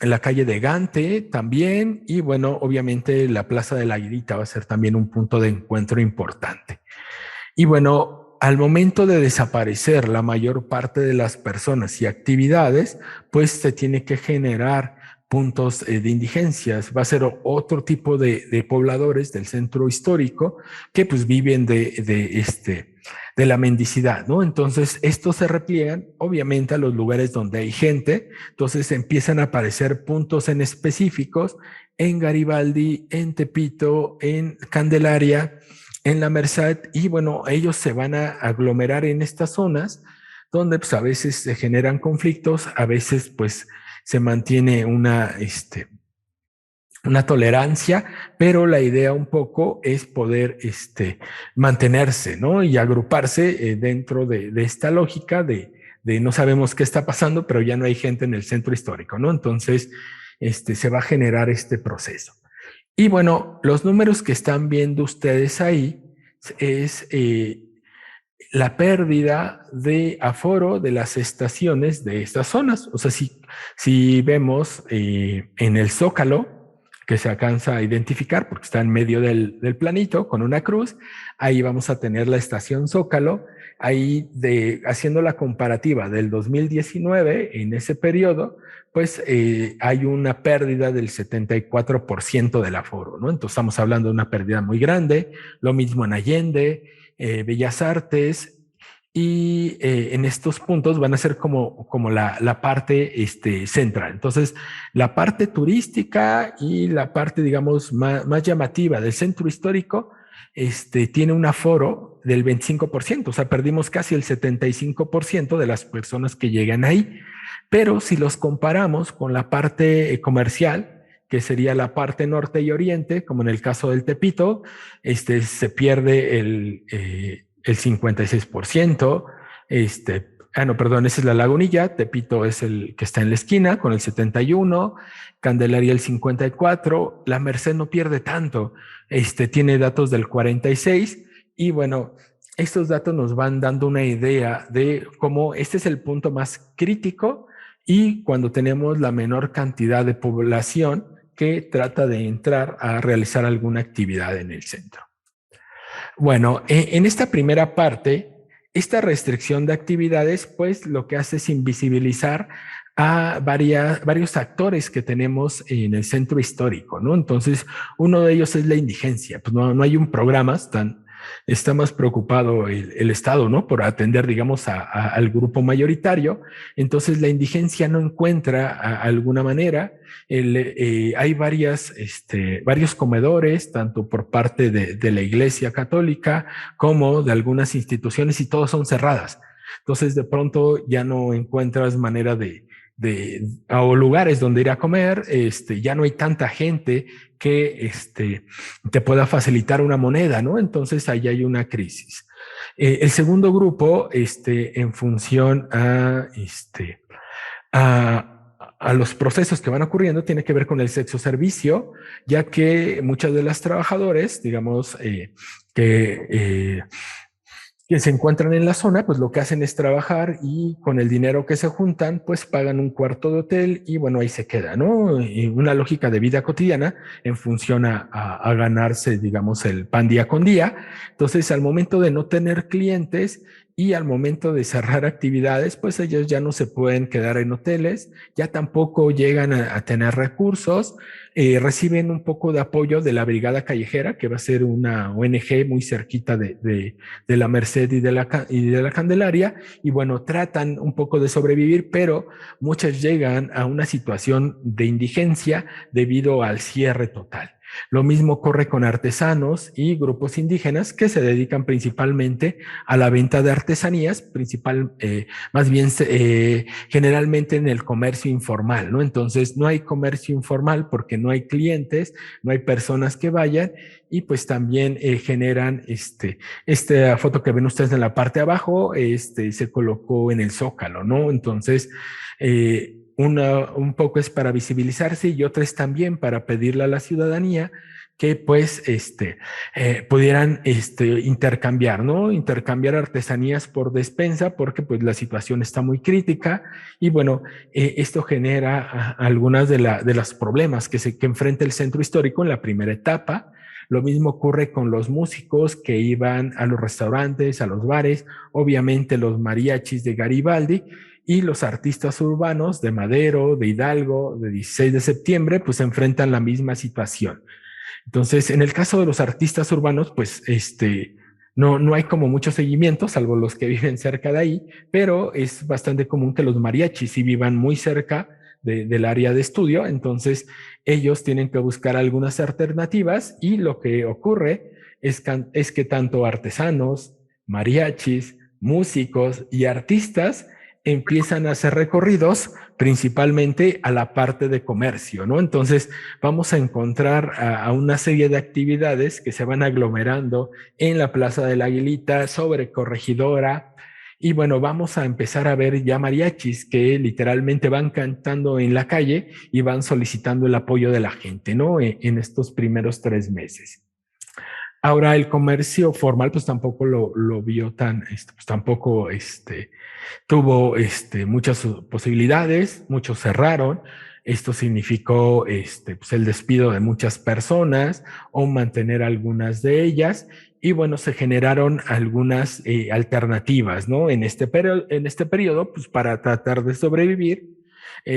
En la calle de Gante también, y bueno, obviamente la Plaza de la Guirita va a ser también un punto de encuentro importante. Y bueno, al momento de desaparecer la mayor parte de las personas y actividades, pues se tiene que generar puntos de indigencias. Va a ser otro tipo de pobladores del centro histórico que pues viven de la mendicidad, ¿no? Entonces, estos se repliegan, obviamente, a los lugares donde hay gente. Entonces, empiezan a aparecer puntos en específicos en Garibaldi, en Tepito, en Candelaria, en La Merced, y bueno, ellos se van a aglomerar en estas zonas donde pues a veces se generan conflictos, a veces pues se mantiene una tolerancia, pero la idea un poco es poder mantenerse, ¿no?, y agruparse dentro de esta lógica de no sabemos qué está pasando, pero ya no hay gente en el centro histórico, ¿no? Entonces, se va a generar este proceso. Y bueno, los números que están viendo ustedes ahí es la pérdida de aforo de las estaciones de estas zonas. O sea, si vemos en el Zócalo, que se alcanza a identificar porque está en medio del planito con una cruz, ahí vamos a tener la estación Zócalo. Ahí, haciendo la comparativa del 2019, en ese periodo, pues hay una pérdida del 74% del aforo, ¿no? Entonces estamos hablando de una pérdida muy grande. Lo mismo en Allende, Bellas Artes, y en estos puntos van a ser como la parte central. Entonces, la parte turística y la parte, digamos, más llamativa del centro histórico tiene un aforo del 25%, o sea, perdimos casi el 75% de las personas que llegan ahí. Pero si los comparamos con la parte comercial, que sería la parte norte y oriente, como en el caso del Tepito, se pierde el 56%. No, perdón, esa es la Lagunilla. Tepito es el que está en la esquina con el 71%, Candelaria el 54%, La Merced no pierde tanto, tiene datos del 46%, y bueno, estos datos nos van dando una idea de cómo este es el punto más crítico y cuando tenemos la menor cantidad de población que trata de entrar a realizar alguna actividad en el centro. Bueno, en esta primera parte, esta restricción de actividades, pues lo que hace es invisibilizar a varios actores que tenemos en el centro histórico, ¿no? Entonces, uno de ellos es la indigencia. Pues no hay un programa, está más preocupado el Estado, ¿no?, por atender, digamos, al grupo mayoritario. Entonces, la indigencia no encuentra alguna manera. Hay varios comedores, tanto por parte de la Iglesia Católica como de algunas instituciones, y todas son cerradas. Entonces, de pronto ya no encuentras manera o lugares donde ir a comer. Ya no hay tanta gente que te pueda facilitar una moneda, ¿no? Entonces ahí hay una crisis. El segundo grupo, en función a los procesos que van ocurriendo, tiene que ver con el sexo servicio, ya que muchas de las trabajadores, digamos, que se encuentran en la zona, pues lo que hacen es trabajar y con el dinero que se juntan, pues pagan un cuarto de hotel y bueno, ahí se queda, ¿no? Y una lógica de vida cotidiana en función a ganarse, digamos, el pan día con día. Entonces, al momento de no tener clientes y al momento de cerrar actividades, pues ellos ya no se pueden quedar en hoteles, ya tampoco llegan a tener recursos, reciben un poco de apoyo de la Brigada Callejera, que va a ser una ONG muy cerquita de la Merced y de la Candelaria, y bueno, tratan un poco de sobrevivir, pero muchas llegan a una situación de indigencia debido al cierre total. Lo mismo ocurre con artesanos y grupos indígenas que se dedican principalmente a la venta de artesanías, más bien generalmente en el comercio informal, ¿no? Entonces no hay comercio informal porque no hay clientes, no hay personas que vayan y pues también generan esta foto que ven ustedes en la parte de abajo, se colocó en el Zócalo, ¿no? Entonces, un poco es para visibilizarse y otra es también para pedirle a la ciudadanía que pues pudieran intercambiar, ¿no? Intercambiar artesanías por despensa porque pues la situación está muy crítica y bueno, esto genera algunas de los problemas que enfrenta el centro histórico en la primera etapa. Lo mismo ocurre con los músicos que iban a los restaurantes, a los bares, obviamente los mariachis de Garibaldi, y los artistas urbanos de Madero, de Hidalgo, de 16 de septiembre, pues enfrentan la misma situación. Entonces, en el caso de los artistas urbanos, pues no hay como mucho seguimiento, salvo los que viven cerca de ahí, pero es bastante común que los mariachis sí vivan muy cerca del área de estudio, entonces ellos tienen que buscar algunas alternativas y lo que ocurre es que tanto artesanos, mariachis, músicos y artistas empiezan a hacer recorridos principalmente a la parte de comercio, ¿no? Entonces vamos a encontrar a una serie de actividades que se van aglomerando en la Plaza de la Aguilita, sobre Corregidora, y bueno, vamos a empezar a ver ya mariachis que literalmente van cantando en la calle y van solicitando el apoyo de la gente, ¿no? En estos primeros 3 meses. Ahora el comercio formal pues tampoco lo vio pues tampoco tuvo muchas posibilidades, muchos cerraron. Esto significó pues el despido de muchas personas o mantener algunas de ellas. Y bueno, se generaron algunas alternativas, ¿no? En este periodo, pues para tratar de sobrevivir,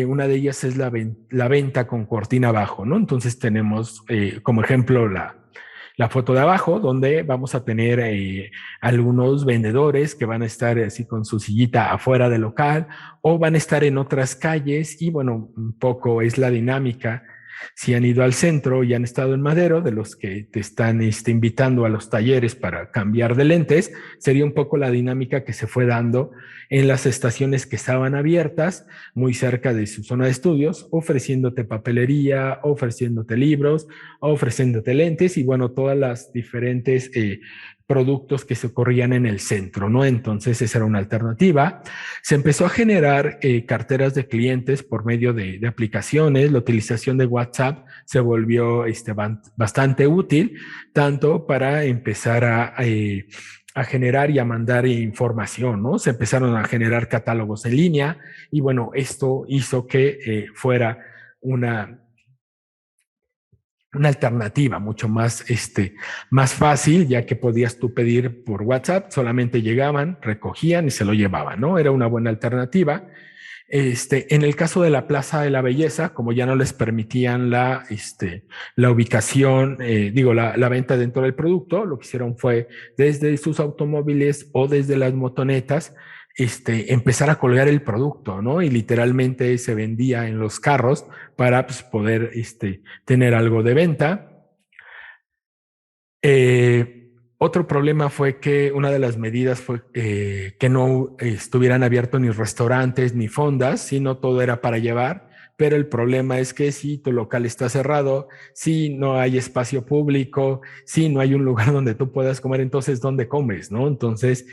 una de ellas es la venta con cortina abajo, ¿no? Entonces tenemos como ejemplo la foto de abajo, donde vamos a tener algunos vendedores que van a estar así con su sillita afuera del local o van a estar en otras calles y bueno, un poco es la dinámica. Si han ido al centro y han estado en Madero, de los que te están invitando a los talleres para cambiar de lentes, sería un poco la dinámica que se fue dando en las estaciones que estaban abiertas, muy cerca de su zona de estudios, ofreciéndote papelería, ofreciéndote libros, ofreciéndote lentes y bueno, todas las diferentes productos que se ocurrían en el centro, ¿no? Entonces esa era una alternativa. Se empezó a generar carteras de clientes por medio de aplicaciones, la utilización de WhatsApp se volvió bastante útil, tanto para empezar a generar y a mandar información, ¿no? Se empezaron a generar catálogos en línea y bueno, esto hizo que fuera una alternativa mucho más fácil, ya que podías tú pedir por WhatsApp, solamente llegaban, recogían y se lo llevaban, ¿no? Era una buena alternativa. En el caso de la Plaza de la Belleza, como ya no les permitían la ubicación, la venta dentro del producto, lo que hicieron fue desde sus automóviles o desde las motonetas, empezar a colgar el producto, ¿no? Y literalmente se vendía en los carros para pues, poder tener algo de venta. Otro problema fue que una de las medidas fue que no estuvieran abiertos ni restaurantes ni fondas, sino todo era para llevar. Pero el problema es que si tu local está cerrado, si no hay espacio público, si no hay un lugar donde tú puedas comer, entonces ¿dónde comes, no? Entonces,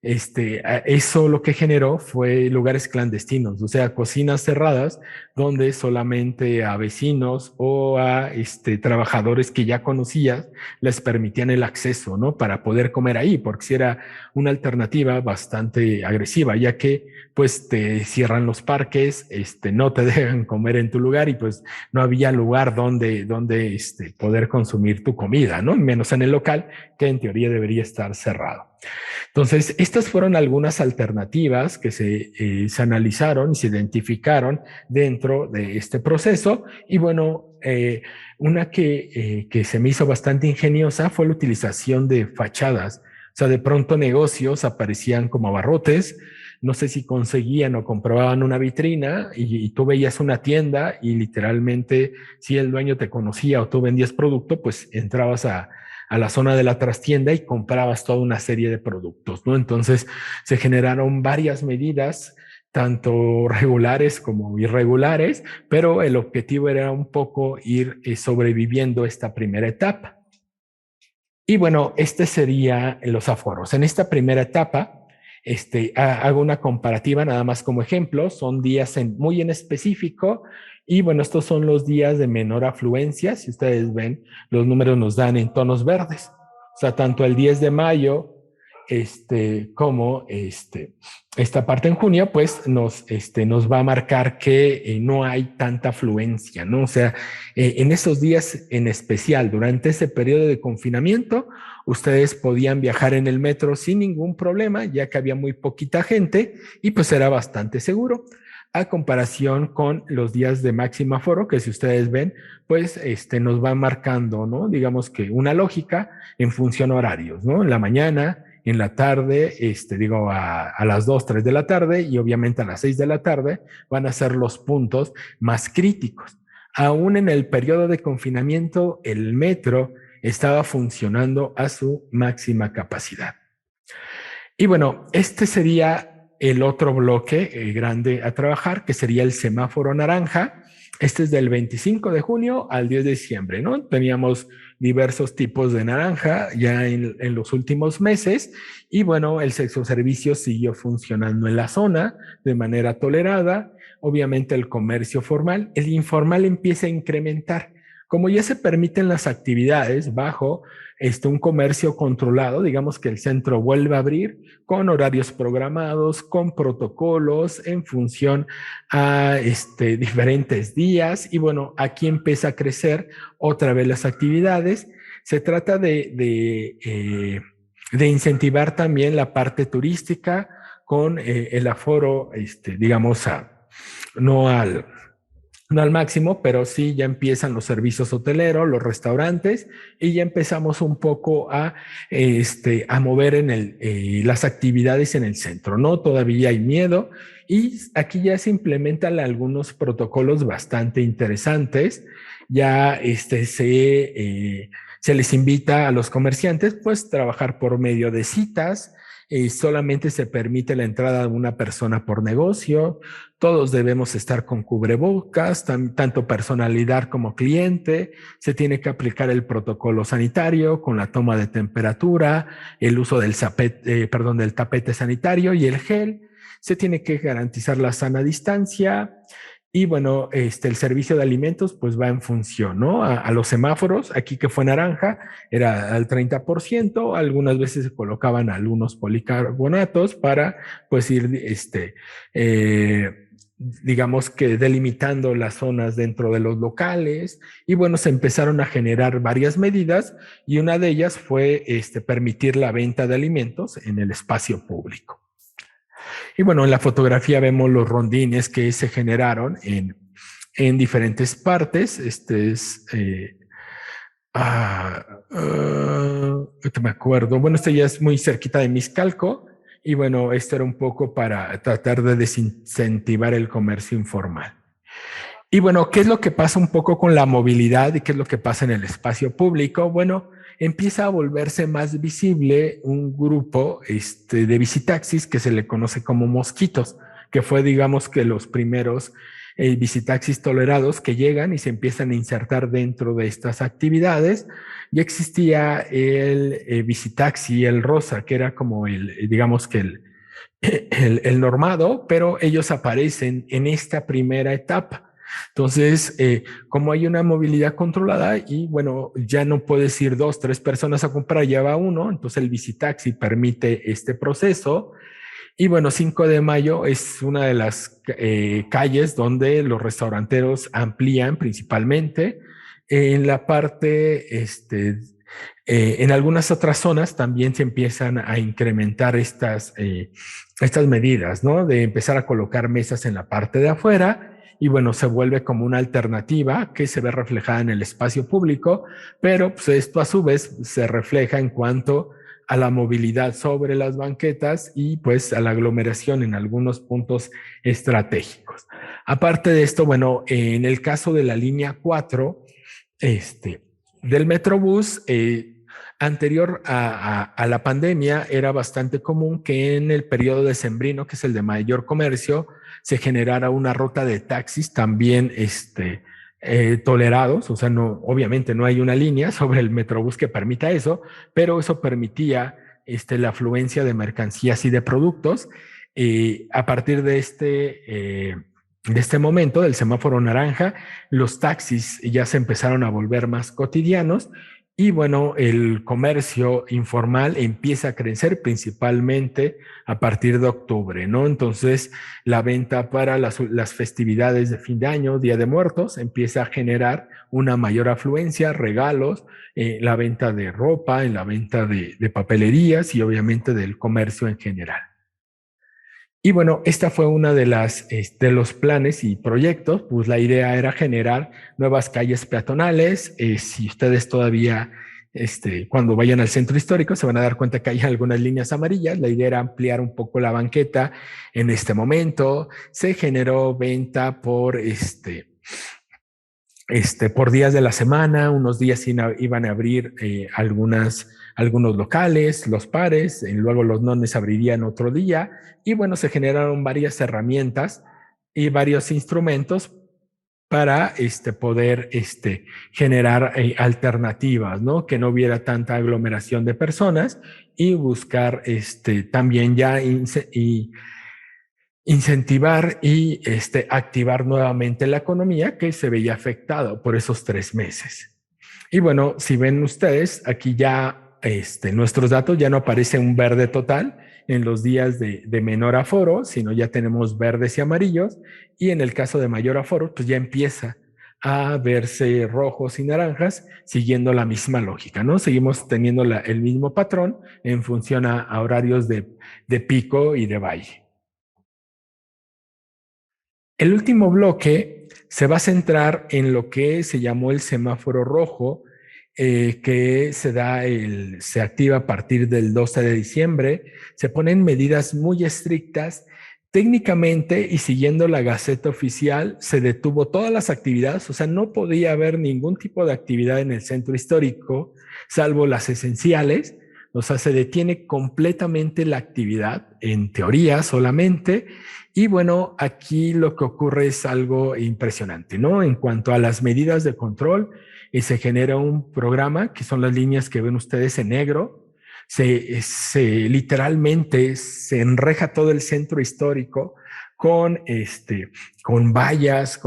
eso lo que generó fue lugares clandestinos, o sea, cocinas cerradas donde solamente a vecinos o a trabajadores que ya conocías les permitían el acceso, ¿no? Para poder comer ahí, porque si era una alternativa bastante agresiva, ya que pues te cierran los parques, no te dejan comer en tu lugar y pues no había lugar donde poder consumir tu comida, ¿no? Menos en el local, que en teoría debería estar cerrado. Entonces, estas fueron algunas alternativas que se analizaron y se identificaron dentro de este proceso. Y bueno, una que se me hizo bastante ingeniosa fue la utilización de fachadas. O sea, de pronto negocios aparecían como abarrotes. No sé si conseguían o comprobaban una vitrina y tú veías una tienda y literalmente si el dueño te conocía o tú vendías producto, pues entrabas a la zona de la trastienda y comprabas toda una serie de productos, ¿no? Entonces se generaron varias medidas, tanto regulares como irregulares, pero el objetivo era un poco ir sobreviviendo esta primera etapa. Y bueno, este sería los aforos. En esta primera etapa, hago una comparativa nada más como ejemplo, son días muy en específico y bueno, estos son los días de menor afluencia. Si ustedes ven, los números nos dan en tonos verdes. O sea, tanto el 10 de mayo como esta parte en junio, pues nos va a marcar que no hay tanta afluencia, ¿no? O sea, en esos días en especial, durante ese periodo de confinamiento, ustedes podían viajar en el metro sin ningún problema, ya que había muy poquita gente y pues era bastante seguro. A comparación con los días de máximo aforo, que si ustedes ven, pues nos va marcando, ¿no? Digamos que una lógica en función horarios, ¿no? En la mañana, en la tarde, a las 2, 3 de la tarde y obviamente a las 6 de la tarde van a ser los puntos más críticos. Aún en el periodo de confinamiento, el metro estaba funcionando a su máxima capacidad. Y bueno, este sería el otro bloque grande a trabajar, que sería el semáforo naranja. Este es del 25 de junio al 10 de diciembre, ¿no? Teníamos diversos tipos de naranja ya en los últimos meses y bueno, el sexo servicio siguió funcionando en la zona de manera tolerada. Obviamente el comercio formal, el informal empieza a incrementar. Como ya se permiten las actividades bajo un comercio controlado, digamos que el centro vuelve a abrir con horarios programados, con protocolos en función a diferentes días y bueno, aquí empieza a crecer otra vez las actividades. Se trata de incentivar también la parte turística con el aforo, digamos, no al no al máximo, pero sí ya empiezan los servicios hoteleros, los restaurantes, y ya empezamos un poco a mover las actividades en el centro, ¿no? Todavía hay miedo y aquí ya se implementan algunos protocolos bastante interesantes. Ya se les invita a los comerciantes, pues, trabajar por medio de citas. Solamente se permite la entrada de una persona por negocio. Todos debemos estar con cubrebocas, tanto personalidad como cliente. Se tiene que aplicar el protocolo sanitario con la toma de temperatura, el uso del tapete sanitario y el gel. Se tiene que garantizar la sana distancia. Y bueno, el servicio de alimentos pues va en función, ¿no? A los semáforos, aquí que fue naranja, era al 30%, algunas veces se colocaban algunos policarbonatos para pues ir, digamos que delimitando las zonas dentro de los locales y bueno, se empezaron a generar varias medidas y una de ellas fue permitir la venta de alimentos en el espacio público. Y bueno, en la fotografía vemos los rondines que se generaron en diferentes partes. Me acuerdo. Bueno, este ya es muy cerquita de Miscalco. Y bueno, esto era un poco para tratar de desincentivar el comercio informal. Y bueno, ¿qué es lo que pasa un poco con la movilidad y qué es lo que pasa en el espacio público? Bueno, empieza a volverse más visible un grupo de visitaxis que se le conoce como mosquitos, que fue, digamos, que los primeros visitaxis tolerados que llegan y se empiezan a insertar dentro de estas actividades. Ya existía el visitaxi, el rosa, que era como digamos que el normado, pero ellos aparecen en esta primera etapa. Entonces, como hay una movilidad controlada y bueno, ya no puedes ir 2, 3 personas a comprar, ya va uno, entonces el visitaxi permite este proceso. Y bueno, 5 de mayo es una de las calles donde los restauranteros amplían principalmente en la parte En algunas otras zonas también se empiezan a incrementar estas medidas, ¿no? De empezar a colocar mesas en la parte de afuera y bueno, se vuelve como una alternativa que se ve reflejada en el espacio público, pero pues esto a su vez se refleja en cuanto a la movilidad sobre las banquetas y pues a la aglomeración en algunos puntos estratégicos. Aparte de esto, bueno, en el caso de la línea 4, del Metrobús, anterior a la pandemia, era bastante común que en el periodo decembrino, que es el de mayor comercio, se generara una ruta de taxis también tolerados. O sea, no, obviamente no hay una línea sobre el Metrobús que permita eso, pero eso permitía la afluencia de mercancías y de productos. A partir de este momento, del semáforo naranja, los taxis ya se empezaron a volver más cotidianos y bueno, el comercio informal empieza a crecer principalmente a partir de octubre, ¿no? Entonces, la venta para las festividades de fin de año, Día de Muertos, empieza a generar una mayor afluencia, regalos, la venta de ropa, en la venta de papelerías y obviamente del comercio en general. Y bueno, esta fue una de los planes y proyectos. Pues la idea era generar nuevas calles peatonales. Si ustedes todavía, cuando vayan al centro histórico, se van a dar cuenta que hay algunas líneas amarillas. La idea era ampliar un poco la banqueta. En este momento se generó venta por días de la semana. Unos días iban a abrir algunos locales, los pares, luego los nones abrirían otro día y bueno, se generaron varias herramientas y varios instrumentos para poder generar alternativas, ¿no? Que no hubiera tanta aglomeración de personas y buscar también ya incentivar y activar nuevamente la economía que se veía afectada por esos 3 meses. Y bueno, si ven ustedes, aquí ya nuestros datos ya no aparece un verde total en los días de menor aforo, sino ya tenemos verdes y amarillos, y en el caso de mayor aforo, pues ya empieza a verse rojos y naranjas, siguiendo la misma lógica, ¿no? Seguimos teniendo el mismo patrón en función a horarios de pico y de valle. El último bloque se va a centrar en lo que se llamó el semáforo rojo, que se activa a partir del 12 de diciembre. Se ponen medidas muy estrictas. Técnicamente y siguiendo la Gaceta Oficial, se detuvo todas las actividades, o sea, no podía haber ningún tipo de actividad en el centro histórico, salvo las esenciales. O sea, se detiene completamente la actividad, en teoría solamente. Y bueno, aquí lo que ocurre es algo impresionante, ¿no? En cuanto a las medidas de control, se genera un programa, que son las líneas que ven ustedes en negro. Literalmente se enreja todo el centro histórico con vallas,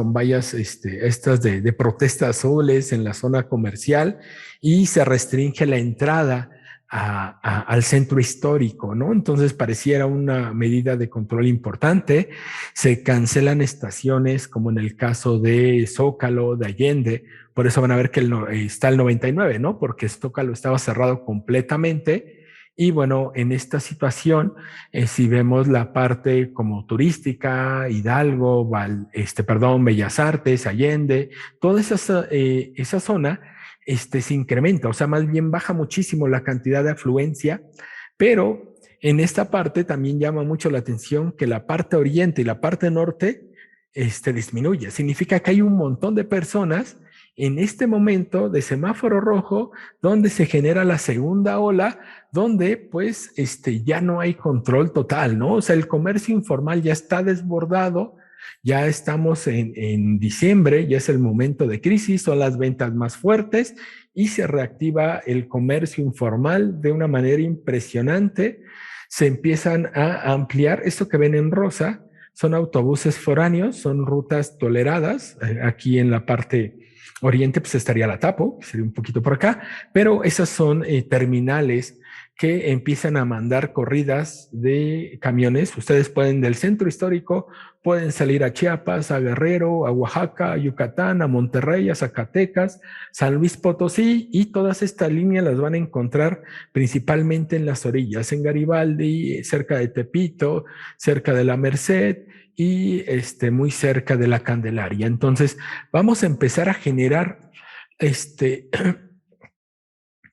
estas de protesta azules en la zona comercial, y se restringe la entrada al centro histórico, ¿no? Entonces pareciera una medida de control importante. Se cancelan estaciones, como en el caso de Zócalo, de Allende. Por eso van a ver que está el 99, ¿no? Porque Zócalo estaba cerrado completamente. Y bueno, en esta situación, si vemos la parte como turística, Hidalgo, Bellas Artes, Allende, toda esa zona, se incrementa, o sea, más bien baja muchísimo la cantidad de afluencia, pero en esta parte también llama mucho la atención que la parte oriente y la parte norte disminuye. Significa que hay un montón de personas en este momento de semáforo rojo, donde se genera la segunda ola, donde pues ya no hay control total, ¿no? O sea, el comercio informal ya está desbordado. Ya estamos en diciembre, ya es el momento de crisis, son las ventas más fuertes y se reactiva el comercio informal de una manera impresionante. Se empiezan a ampliar. Esto que ven en rosa son autobuses foráneos, son rutas toleradas. Aquí en la parte oriente pues estaría la Tapo, que sería un poquito por acá, pero esas son terminales que empiezan a mandar corridas de camiones. Ustedes pueden del centro histórico, pueden salir a Chiapas, a Guerrero, a Oaxaca, a Yucatán, a Monterrey, a Zacatecas, San Luis Potosí, y todas estas líneas las van a encontrar principalmente en las orillas, en Garibaldi, cerca de Tepito, cerca de la Merced y muy cerca de la Candelaria. Entonces, vamos a empezar a generar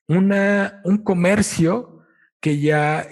un comercio que ya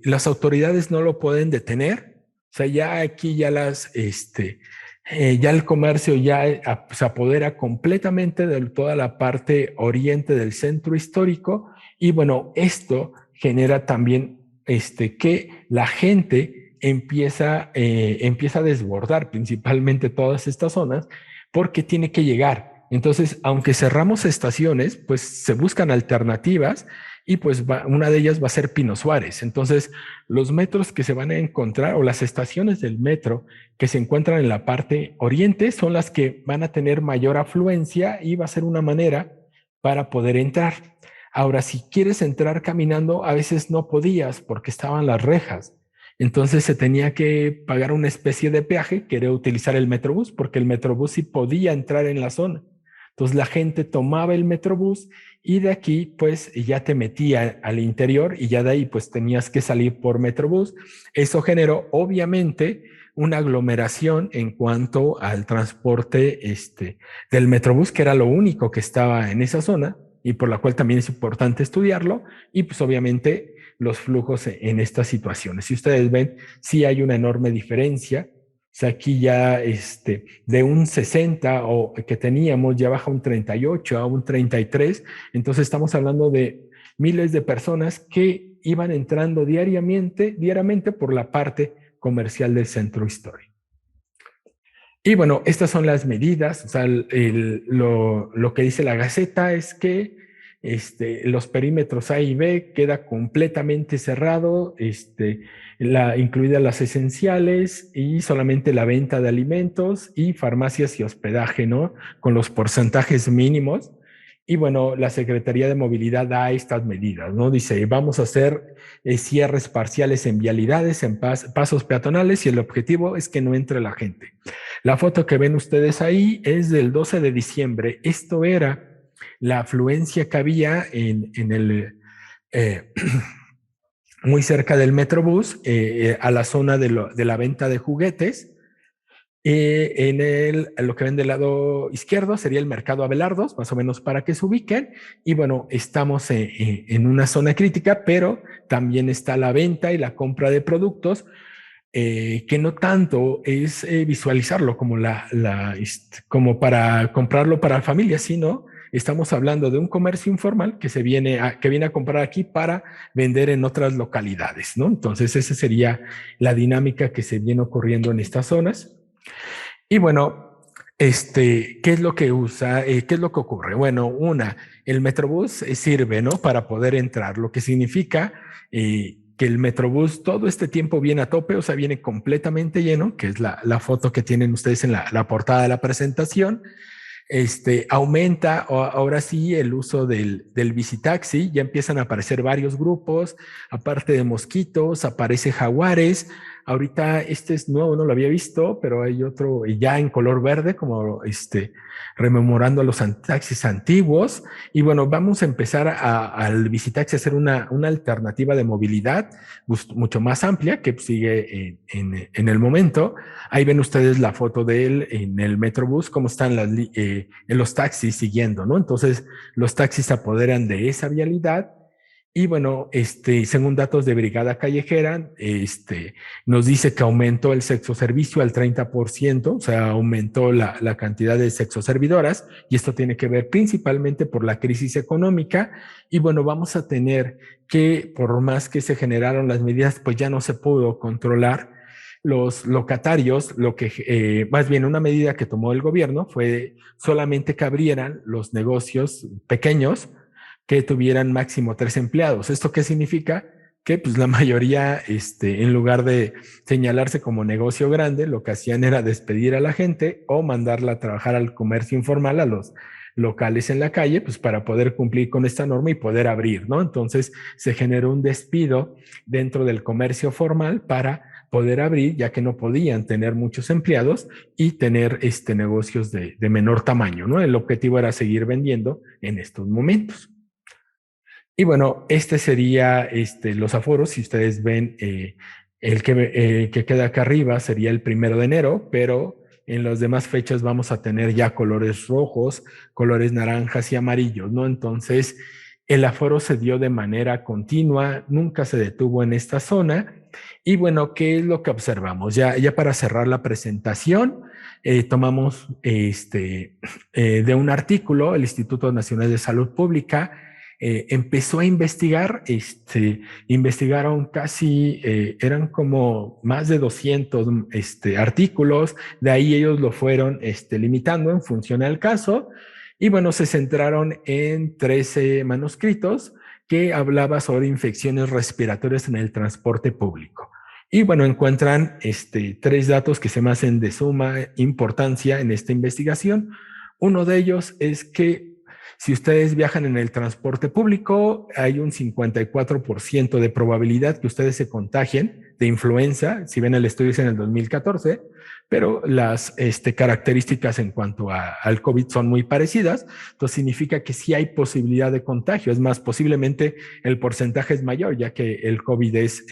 las autoridades no lo pueden detener. O sea, ya aquí ya ya el comercio ya se apodera completamente de toda la parte oriente del centro histórico, y bueno, esto genera también que la gente empieza a desbordar principalmente todas estas zonas porque tiene que llegar. Entonces, aunque cerramos estaciones, pues se buscan alternativas, y pues una de ellas va a ser Pino Suárez. Entonces, los metros que se van a encontrar, o las estaciones del metro que se encuentran en la parte oriente, son las que van a tener mayor afluencia, y va a ser una manera para poder entrar. Ahora, si quieres entrar caminando, a veces no podías porque estaban las rejas. Entonces se tenía que pagar una especie de peaje, que era utilizar el Metrobús, porque el Metrobús sí podía entrar en la zona. Entonces la gente tomaba el Metrobús, y de aquí pues ya te metía al interior, y ya de ahí pues tenías que salir por Metrobús. Eso generó obviamente una aglomeración en cuanto al transporte del Metrobús, que era lo único que estaba en esa zona, y por la cual también es importante estudiarlo, y pues obviamente los flujos en estas situaciones. Si ustedes ven, sí hay una enorme diferencia. O sea, aquí ya de un 60 o que teníamos, ya baja un 38 a un 33. Entonces estamos hablando de miles de personas que iban entrando diariamente por la parte comercial del centro histórico. Y bueno, estas son las medidas. O sea, lo que dice la Gaceta es que los perímetros A y B queda completamente cerrado, incluidas las esenciales, y solamente la venta de alimentos y farmacias y hospedaje, ¿no? Con los porcentajes mínimos. Y bueno, la Secretaría de Movilidad da estas medidas, ¿no? Dice, vamos a hacer cierres parciales en vialidades, en pasos peatonales, y el objetivo es que no entre la gente. La foto que ven ustedes ahí es del 12 de diciembre. Esto era la afluencia que había muy cerca del Metrobús, a la zona de la venta de juguetes. Lo que ven del lado izquierdo sería el mercado Abelardos, más o menos para que se ubiquen. Y bueno, estamos en una zona crítica, pero también está la venta y la compra de productos, que no tanto es visualizarlo como para comprarlo para familia, sino estamos hablando de un comercio informal que viene a comprar aquí para vender en otras localidades, ¿no? Entonces esa sería la dinámica que se viene ocurriendo en estas zonas. Y bueno, ¿qué es lo que usa? ¿Qué es lo que ocurre? Bueno, el Metrobús sirve, ¿no? Para poder entrar, lo que significa que el Metrobús todo este tiempo viene a tope, o sea, viene completamente lleno, que es la foto que tienen ustedes en la portada de la presentación. Aumenta ahora sí el uso del bicitaxi, ya empiezan a aparecer varios grupos, aparte de mosquitos, aparece jaguares. Ahorita este es nuevo, no lo había visto, pero hay otro ya en color verde, como rememorando a los taxis antiguos. Y bueno, vamos a empezar al bicitaxi a hacer una alternativa de movilidad mucho más amplia, que sigue en el momento. Ahí ven ustedes la foto de él en el Metrobús, cómo están en los taxis siguiendo, ¿no? Entonces, los taxis se apoderan de esa vialidad. Y bueno, según datos de Brigada Callejera, nos dice que aumentó el sexo servicio al 30%, o sea, aumentó la cantidad de sexoservidoras, y esto tiene que ver principalmente por la crisis económica. Y bueno, vamos a tener que, por más que se generaron las medidas, pues ya no se pudo controlar los locatarios. Más bien una medida que tomó el gobierno fue solamente que abrieran los negocios pequeños que tuvieran máximo 3 empleados. ¿Esto qué significa? Que pues la mayoría, en lugar de señalarse como negocio grande, lo que hacían era despedir a la gente o mandarla a trabajar al comercio informal, a locales en la calle, pues para poder cumplir con esta norma y poder abrir, ¿no? Entonces se generó un despido dentro del comercio formal para poder abrir, ya que no podían tener muchos empleados y tener negocios de menor tamaño, ¿no? El objetivo era seguir vendiendo en estos momentos. Y bueno, este sería los aforos. Si ustedes ven, que queda acá arriba sería el 1 de enero, pero en las demás fechas vamos a tener ya colores rojos, colores naranjas y amarillos, ¿no? Entonces, el aforo se dio de manera continua, nunca se detuvo en esta zona. Y bueno, ¿qué es lo que observamos? Ya para cerrar la presentación, tomamos de un artículo, el Instituto Nacional de Salud Pública empezó a investigar, investigaron casi, eran como más de 200 artículos, de ahí ellos lo fueron limitando en función al caso, y bueno, se centraron en 13 manuscritos que hablaba sobre infecciones respiratorias en el transporte público. Y bueno, encuentran 3 datos que se me hacen de suma importancia en esta investigación. Uno de ellos es que si ustedes viajan en el transporte público, hay un 54% de probabilidad que ustedes se contagien de influenza. Si ven, el estudio es en el 2014, pero las características en cuanto al COVID son muy parecidas. Entonces significa que sí hay posibilidad de contagio. Es más, posiblemente el porcentaje es mayor, ya que el COVID es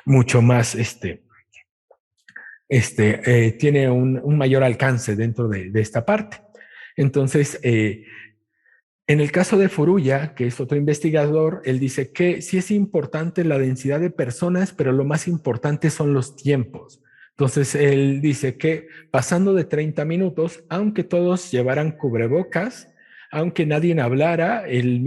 mucho más, tiene un mayor alcance dentro de esta parte. Entonces, en el caso de Furuya, que es otro investigador, él dice que sí es importante la densidad de personas, pero lo más importante son los tiempos. Entonces, él dice que pasando de 30 minutos, aunque todos llevaran cubrebocas, aunque nadie hablara, la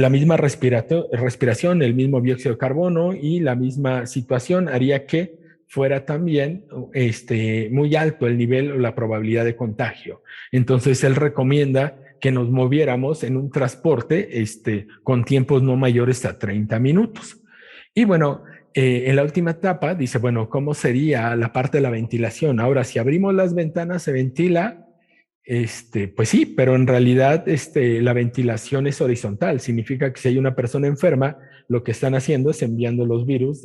misma respiración, el mismo dióxido de carbono y la misma situación haría que fuera también muy alto el nivel o la probabilidad de contagio. Entonces, él recomienda que nos moviéramos en un transporte con tiempos no mayores a 30 minutos. Y bueno, en la última etapa dice, bueno, ¿cómo sería la parte de la ventilación? Ahora, si abrimos las ventanas, se ventila. Pues sí, pero en realidad la ventilación es horizontal. Significa que si hay una persona enferma, lo que están haciendo es enviando los virus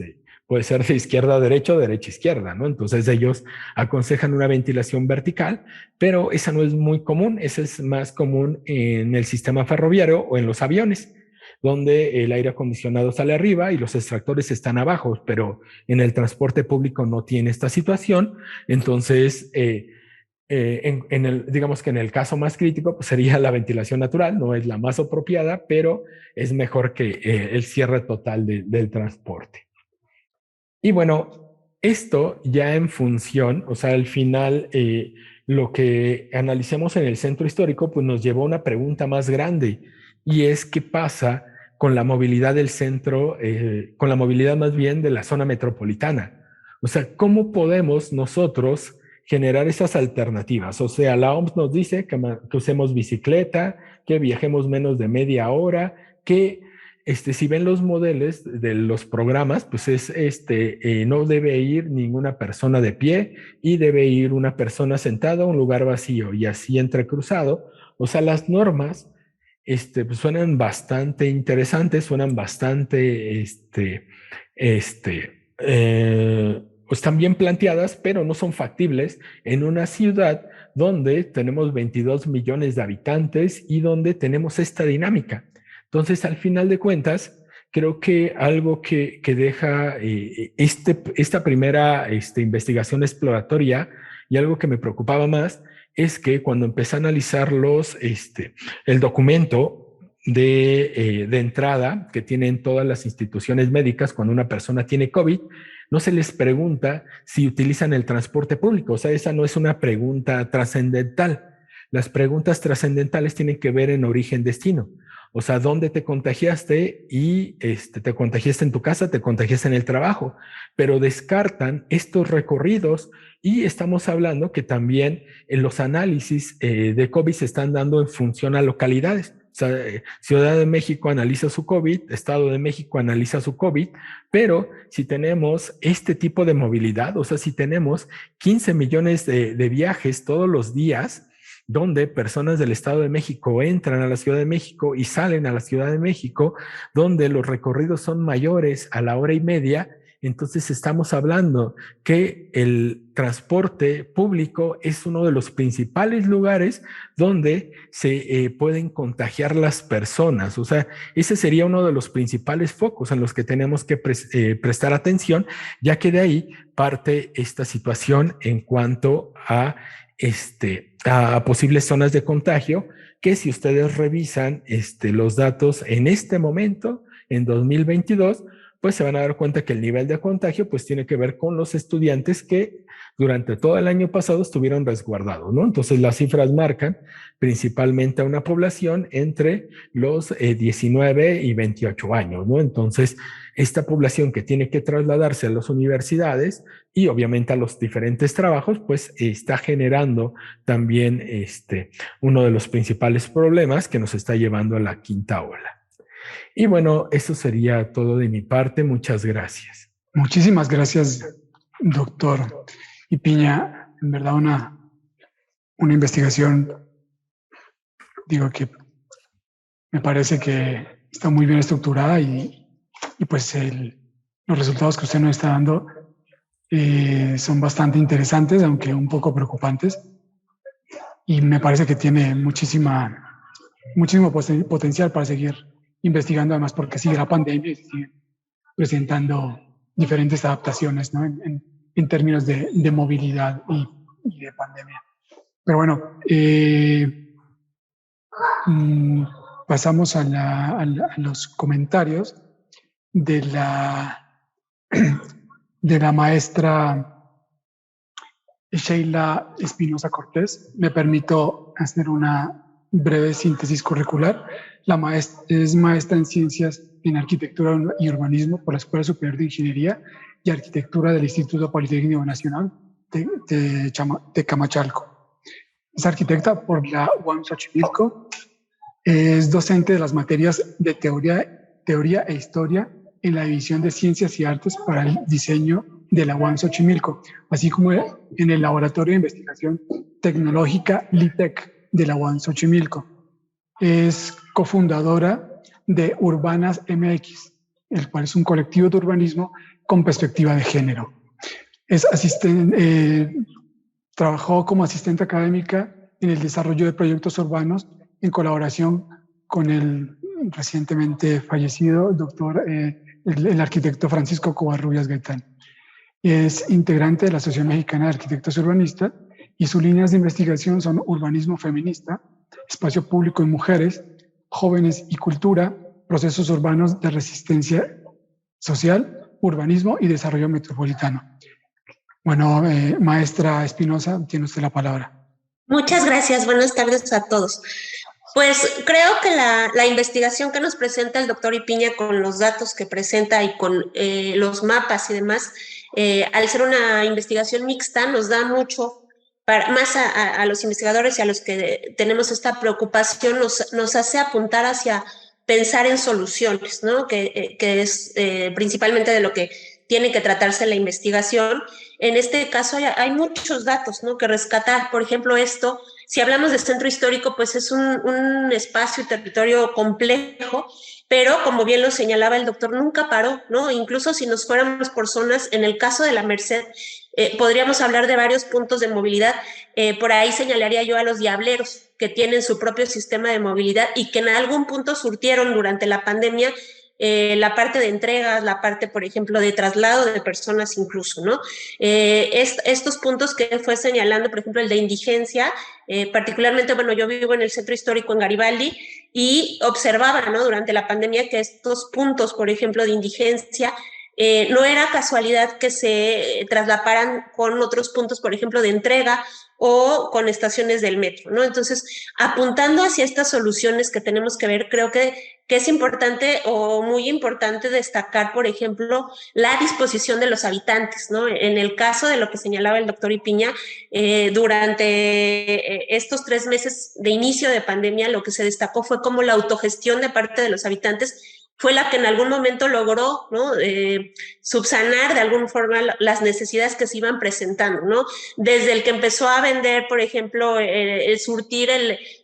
puede ser de izquierda a derecha o derecha a izquierda, ¿no? Entonces ellos aconsejan una ventilación vertical, pero esa no es muy común. Esa es más común en el sistema ferroviario o en los aviones, donde el aire acondicionado sale arriba y los extractores están abajo, pero en el transporte público no tiene esta situación. Entonces, digamos que en el caso más crítico, pues sería la ventilación natural, no es la más apropiada, pero es mejor que el cierre total del transporte. Y bueno, esto ya en función, o sea, al final, lo que analicemos en el centro histórico, pues nos llevó a una pregunta más grande, y es qué pasa con la movilidad del centro, con la movilidad más bien de la zona metropolitana. O sea, ¿cómo podemos nosotros generar esas alternativas? O sea, la OMS nos dice que usemos bicicleta, que viajemos menos de media hora, que si ven los modelos de los programas, pues no debe ir ninguna persona de pie y debe ir una persona sentada a un lugar vacío y así entrecruzado. O sea, las normas pues suenan bastante interesantes, suenan bastante, están bien planteadas, pero no son factibles en una ciudad donde tenemos 22 millones de habitantes y donde tenemos esta dinámica. Entonces, al final de cuentas, creo que algo que deja esta primera investigación exploratoria, y algo que me preocupaba más, es que cuando empecé a analizar el documento de entrada que tienen todas las instituciones médicas cuando una persona tiene COVID, no se les pregunta si utilizan el transporte público. O sea, esa no es una pregunta trascendental. Las preguntas trascendentales tienen que ver en origen-destino. O sea, ¿dónde te contagiaste? Y te contagiaste en tu casa, te contagiaste en el trabajo, pero descartan estos recorridos, y estamos hablando que también en los análisis de COVID se están dando en función a localidades. O sea, Ciudad de México analiza su COVID, Estado de México analiza su COVID, pero si tenemos este tipo de movilidad, o sea, si tenemos 15 millones de viajes todos los días, donde personas del Estado de México entran a la Ciudad de México y salen a la Ciudad de México, donde los recorridos son mayores a la hora y media. Entonces estamos hablando que el transporte público es uno de los principales lugares donde se pueden contagiar las personas. O sea, ese sería uno de los principales focos en los que tenemos que prestar atención, ya que de ahí parte esta situación en cuanto a posibles zonas de contagio, que si ustedes revisan los datos en este momento, en 2022, pues se van a dar cuenta que el nivel de contagio pues tiene que ver con los estudiantes que durante todo el año pasado estuvieron resguardados, ¿no? Entonces las cifras marcan principalmente a una población entre los 19 y 28 años, ¿no? Entonces esta población que tiene que trasladarse a las universidades y obviamente a los diferentes trabajos, pues está generando también uno de los principales problemas que nos está llevando a la quinta ola. Y bueno, eso sería todo de mi parte. Muchas gracias. Muchísimas gracias, doctor Ipiña. En verdad, una investigación, digo que me parece que está muy bien estructurada y pues los resultados que usted nos está dando son bastante interesantes, aunque un poco preocupantes. Y me parece que tiene muchísimo potencial para seguir investigando, además porque sigue la pandemia y sigue presentando diferentes adaptaciones, ¿no? en términos de movilidad y de pandemia. Pero bueno, pasamos a los comentarios de la maestra Sheila Espinosa Cortés. Me permito hacer una breve síntesis curricular. Es maestra en Ciencias en Arquitectura y Urbanismo por la Escuela Superior de Ingeniería y Arquitectura del Instituto Politécnico Nacional de Camachalco. Es arquitecta por la UAM Xochimilco. Es docente de las materias de teoría e historia en la División de Ciencias y Artes para el Diseño de la UAM Xochimilco, así como en el Laboratorio de Investigación Tecnológica LITEC de la UAM Xochimilco. Es cofundadora de Urbanas MX, el cual es un colectivo de urbanismo con perspectiva de género. Trabajó como asistente académica en el desarrollo de proyectos urbanos en colaboración con el recientemente fallecido el arquitecto Francisco Covarrubias Gaitán. Es integrante de la Asociación Mexicana de Arquitectos Urbanistas y sus líneas de investigación son urbanismo feminista, espacio público y mujeres, jóvenes y cultura, procesos urbanos de resistencia social, urbanismo y desarrollo metropolitano. Bueno, maestra Espinosa, tiene usted la palabra. Muchas gracias, buenas tardes a todos. Pues creo que la investigación que nos presenta el doctor Ipiña con los datos que presenta y con los mapas y demás, al ser una investigación mixta, nos da mucho más a los investigadores y a los que tenemos esta preocupación, nos hace apuntar hacia pensar en soluciones, ¿no? Que es principalmente de lo que tiene que tratarse la investigación. En este caso hay muchos datos, ¿no?, que rescatar. Por ejemplo, si hablamos de centro histórico, pues es un espacio y territorio complejo, pero como bien lo señalaba el doctor, nunca paró, ¿no? Incluso si nos fuéramos por zonas, en el caso de la Merced, podríamos hablar de varios puntos de movilidad. Por ahí señalaría yo a los Diableros, que tienen su propio sistema de movilidad y que en algún punto surtieron durante la pandemia la parte de entregas, la parte, por ejemplo, de traslado de personas incluso, ¿no? Estos puntos que fue señalando, por ejemplo, el de indigencia, particularmente, bueno, yo vivo en el centro histórico en Garibaldi y observaba, ¿no?, durante la pandemia que estos puntos, por ejemplo, de indigencia, no era casualidad que se traslaparan con otros puntos, por ejemplo, de entrega o con estaciones del metro, ¿no? Entonces, apuntando hacia estas soluciones que tenemos que ver, creo que es importante o muy importante destacar, por ejemplo, la disposición de los habitantes, ¿no? En el caso de lo que señalaba el doctor Ipiña, durante estos 3 meses de inicio de pandemia, lo que se destacó fue como la autogestión de parte de los habitantes fue la que en algún momento logró, ¿no? Subsanar de alguna forma las necesidades que se iban presentando, ¿no? Desde el que empezó a vender, por ejemplo, el surtir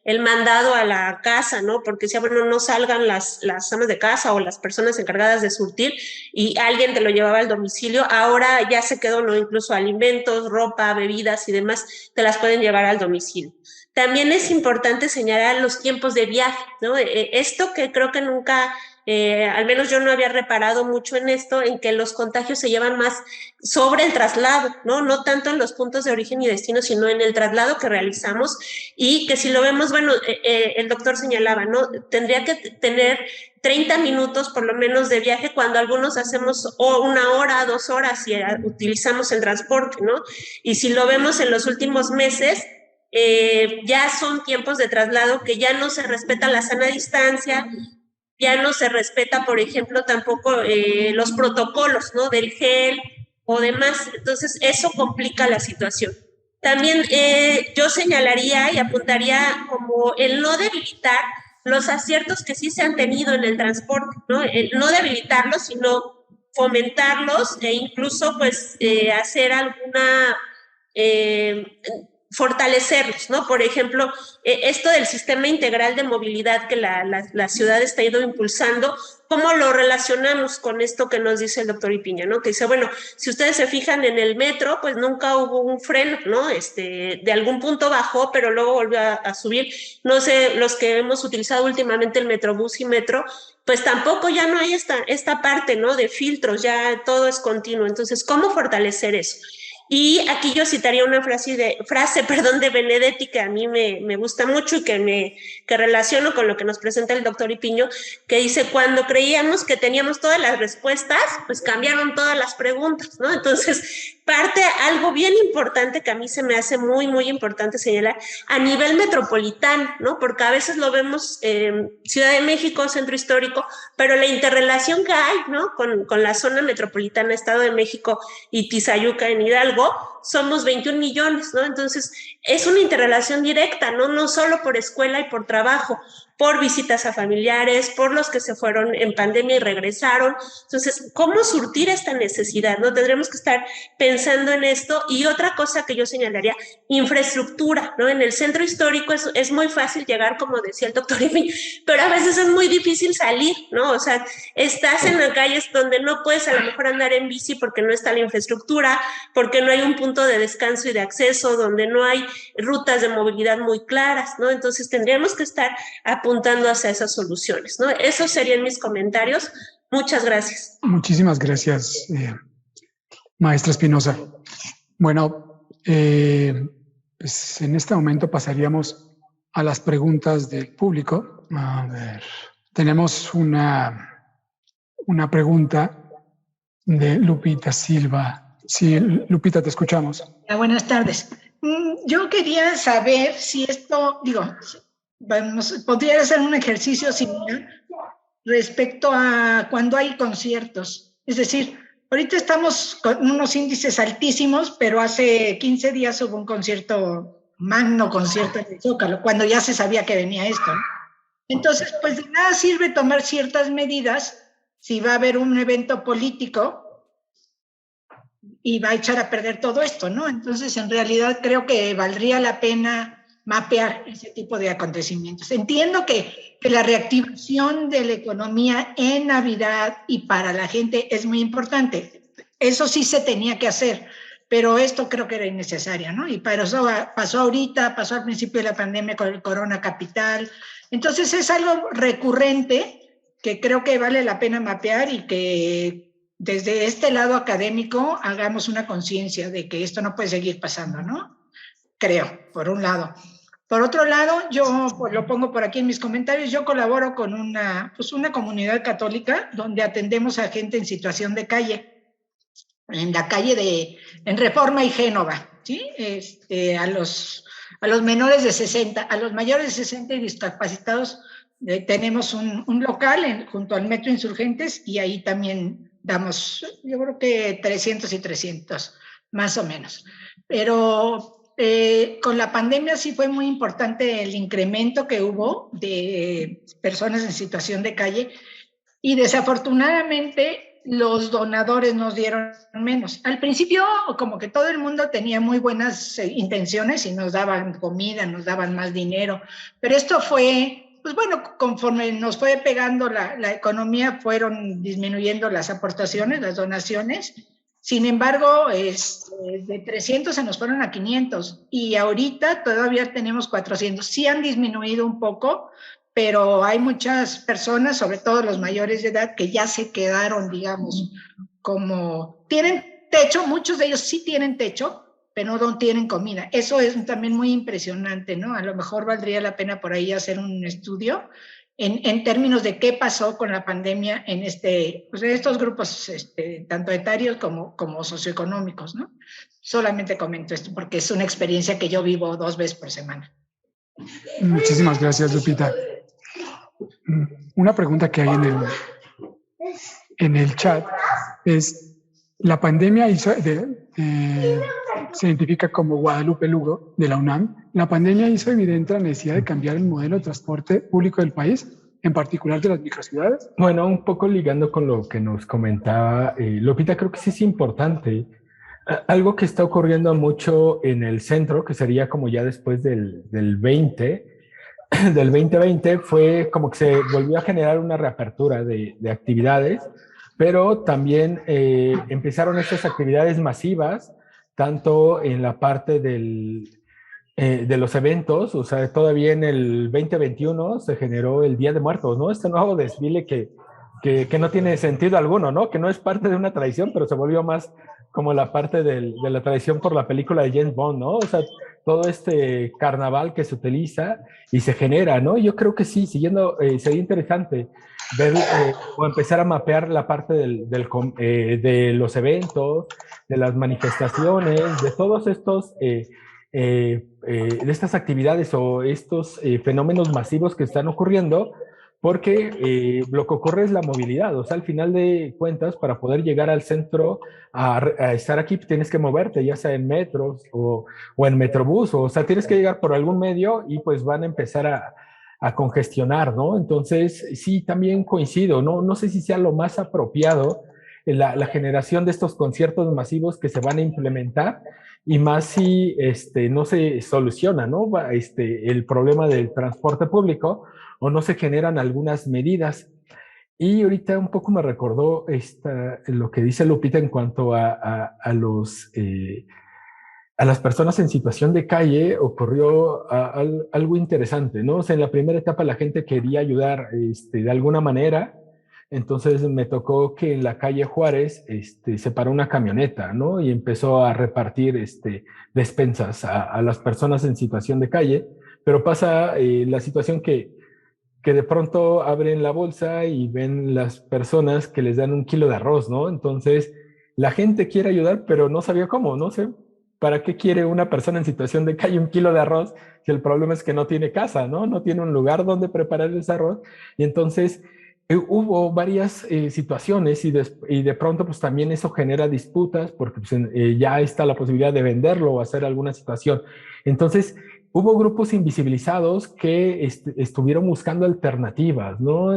el mandado a la casa, ¿no? Porque decía, bueno, no salgan las amas de casa o las personas encargadas de surtir y alguien te lo llevaba al domicilio. Ahora ya se quedó, ¿no? Incluso alimentos, ropa, bebidas y demás, te las pueden llevar al domicilio. También es importante señalar los tiempos de viaje, ¿no? Esto que creo que nunca... al menos yo no había reparado mucho en esto, en que los contagios se llevan más sobre el traslado, ¿no? No tanto en los puntos de origen y destino, sino en el traslado que realizamos y que si lo vemos, bueno, el doctor señalaba, ¿no? Tendría que tener 30 minutos por lo menos de viaje cuando algunos hacemos 1 hora, 2 horas y utilizamos el transporte, ¿no? Y si lo vemos en los últimos meses, ya son tiempos de traslado que ya no se respeta la sana distancia, ya no se respeta, por ejemplo, tampoco los protocolos, ¿no? Del gel o demás. Entonces, eso complica la situación. También yo señalaría y apuntaría como el no debilitar los aciertos que sí se han tenido en el transporte, ¿no? El no debilitarlos, sino fomentarlos e incluso, pues, hacer alguna... fortalecerlos, ¿no? Por ejemplo, esto del sistema integral de movilidad que la ciudad está ido impulsando, ¿cómo lo relacionamos con esto que nos dice el doctor Ipiña, ¿no? Que dice, bueno, si ustedes se fijan en el metro, pues nunca hubo un freno, ¿no? De algún punto bajó, pero luego volvió a subir. No sé, los que hemos utilizado últimamente el Metrobús y metro, pues tampoco ya no hay esta parte, ¿no? De filtros, ya todo es continuo. Entonces, ¿cómo fortalecer eso? Y aquí yo citaría una frase de Benedetti que a mí me gusta mucho y que relaciono con lo que nos presenta el doctor Ipiño, que dice, cuando creíamos que teníamos todas las respuestas, pues cambiaron todas las preguntas, ¿no? Entonces, parte algo bien importante que a mí se me hace muy, muy importante señalar a nivel metropolitano, ¿no? Porque a veces lo vemos Ciudad de México, Centro Histórico, pero la interrelación que hay, ¿no? Con la zona metropolitana, Estado de México y Tizayuca en Hidalgo, somos 21 millones, ¿no? Entonces, es una interrelación directa, ¿no? No solo por escuela y por trabajo, por visitas a familiares, por los que se fueron en pandemia y regresaron. Entonces, ¿cómo surtir esta necesidad, no? Tendremos que estar pensando en esto. Y otra cosa que yo señalaría, infraestructura, ¿no? En el centro histórico es muy fácil llegar, como decía el doctor Ipiña, pero a veces es muy difícil salir, ¿no? O sea, estás en las calles donde no puedes a lo mejor andar en bici porque no está la infraestructura, porque no hay un punto de descanso y de acceso, donde no hay rutas de movilidad muy claras, ¿no? Entonces tendríamos que estar apuntando hacia esas soluciones, ¿no? Esos serían mis comentarios. Muchas gracias. Muchísimas gracias, maestra Espinosa. Bueno, pues en este momento pasaríamos a las preguntas del público. A ver, tenemos una pregunta de Lupita Silva. Sí, Lupita, te escuchamos. Buenas tardes. Yo quería saber si esto, podría ser un ejercicio similar respecto a cuando hay conciertos. Es decir, ahorita estamos con unos índices altísimos, pero hace 15 días hubo un magno concierto en el Zócalo, cuando ya se sabía que venía esto, ¿no? Entonces, pues de nada sirve tomar ciertas medidas si va a haber un evento político y va a echar a perder todo esto, ¿no? Entonces, en realidad creo que valdría la pena mapear ese tipo de acontecimientos. Entiendo que la reactivación de la economía en Navidad y para la gente es muy importante. Eso sí se tenía que hacer, pero esto creo que era innecesario, ¿no? Y para eso pasó ahorita, pasó al principio de la pandemia con el Corona Capital. Entonces, es algo recurrente que creo que vale la pena mapear y que desde este lado académico hagamos una conciencia de que esto no puede seguir pasando, ¿no? Creo, por un lado. Por otro lado, yo pues, lo pongo por aquí en mis comentarios, yo colaboro con una comunidad católica donde atendemos a gente en situación de calle, en la calle en Reforma y Génova, ¿sí? A los menores de 60, a los mayores de 60 y discapacitados, tenemos un local junto al Metro Insurgentes y ahí también damos, yo creo que 300 y 300, más o menos. Pero con la pandemia sí fue muy importante el incremento que hubo de personas en situación de calle y desafortunadamente los donadores nos dieron menos. Al principio como que todo el mundo tenía muy buenas intenciones y nos daban comida, nos daban más dinero, pero esto fue, pues bueno, conforme nos fue pegando la economía, fueron disminuyendo las aportaciones, las donaciones. Sin embargo, de 300 se nos fueron a 500 y ahorita todavía tenemos 400. Sí han disminuido un poco, pero hay muchas personas, sobre todo los mayores de edad, que ya se quedaron, digamos, como tienen techo, muchos de ellos sí tienen techo, pero no tienen comida. Eso es también muy impresionante, ¿no? A lo mejor valdría la pena por ahí hacer un estudio en términos de qué pasó con la pandemia en pues en estos grupos, tanto etarios como socioeconómicos, ¿no? Solamente comento esto porque es una experiencia que yo vivo 2 veces por semana. Muchísimas gracias, Lupita. Una pregunta que hay en el chat es, la pandemia se identifica como Guadalupe Lugo, de la UNAM. La pandemia hizo evidente la necesidad de cambiar el modelo de transporte público del país, en particular de las microciudades. Bueno, un poco ligando con lo que nos comentaba Lupita, creo que sí es importante. Algo que está ocurriendo mucho en el centro, que sería como ya después del 2020, fue como que se volvió a generar una reapertura de actividades, pero también empezaron estas actividades masivas, tanto en la parte de los eventos, o sea, todavía en el 2021 se generó el Día de Muertos, ¿no? Este nuevo desfile que no tiene sentido alguno, ¿no? Que no es parte de una tradición, pero se volvió más como la parte de la tradición por la película de James Bond, ¿no? O sea, todo este carnaval que se utiliza y se genera, ¿no? Yo creo que sí, siguiendo, sería interesante ver o empezar a mapear la parte de los eventos, de las manifestaciones, de todos estos, de estas actividades o estos fenómenos masivos que están ocurriendo, porque lo que ocurre es la movilidad. O sea, al final de cuentas, para poder llegar al centro, a estar aquí, tienes que moverte, ya sea en metros o en metrobús, o sea, tienes que llegar por algún medio y pues van a empezar a congestionar, ¿no? Entonces, sí, también coincido, no sé si sea lo más apropiado la generación de estos conciertos masivos que se van a implementar, y más si no se soluciona, ¿no? El problema del transporte público, o no se generan algunas medidas. Y ahorita un poco me recordó lo que dice Lupita en cuanto a las personas en situación de calle. Ocurrió algo interesante, ¿no? O sea, en la primera etapa la gente quería ayudar de alguna manera. Entonces me tocó que en la calle Juárez se paró una camioneta, ¿no? Y empezó a repartir despensas a las personas en situación de calle. Pero pasa la situación que de pronto abren la bolsa y ven las personas que les dan 1 kilo de arroz, ¿no? Entonces, la gente quiere ayudar, pero no sabía cómo, no sé, ¿para qué quiere una persona en situación de calle 1 kilo de arroz si el problema es que no tiene casa, ¿no? No tiene un lugar donde preparar ese arroz. Y entonces, hubo varias situaciones y de pronto pues también eso genera disputas porque pues, ya está la posibilidad de venderlo o hacer alguna situación. Entonces, hubo grupos invisibilizados que estuvieron buscando alternativas, ¿no?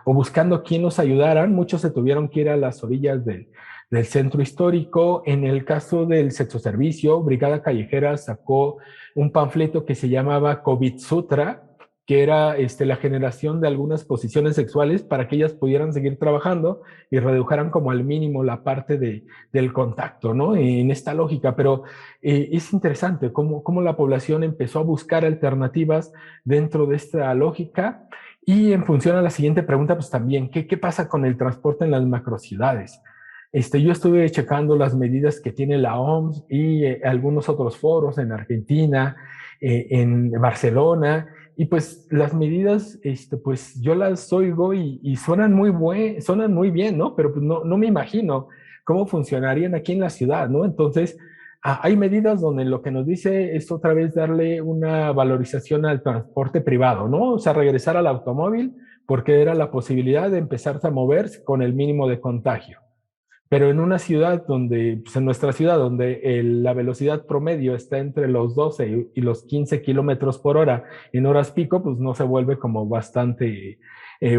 O buscando quién los ayudaran. Muchos se tuvieron que ir a las orillas del centro histórico. En el caso del sexo servicio, Brigada Callejera sacó un panfleto que se llamaba COVID Sutra, que era la generación de algunas posiciones sexuales para que ellas pudieran seguir trabajando y redujeran como al mínimo la parte del contacto, ¿no? En esta lógica, pero es interesante cómo la población empezó a buscar alternativas dentro de esta lógica. Y en función a la siguiente pregunta, pues también, ¿qué pasa con el transporte en las macrociudades? Yo estuve checando las medidas que tiene la OMS y algunos otros foros en Argentina, en Barcelona. Y pues las medidas, pues yo las oigo y suenan muy bien, ¿no? Pero pues no me imagino cómo funcionarían aquí en la ciudad, ¿no? Entonces, hay medidas donde lo que nos dice es otra vez darle una valorización al transporte privado, ¿no? O sea, regresar al automóvil porque era la posibilidad de empezarse a mover con el mínimo de contagio. Pero en una ciudad donde, pues en nuestra ciudad, donde la velocidad promedio está entre los 12 y los 15 kilómetros por hora en horas pico, pues no se vuelve como bastante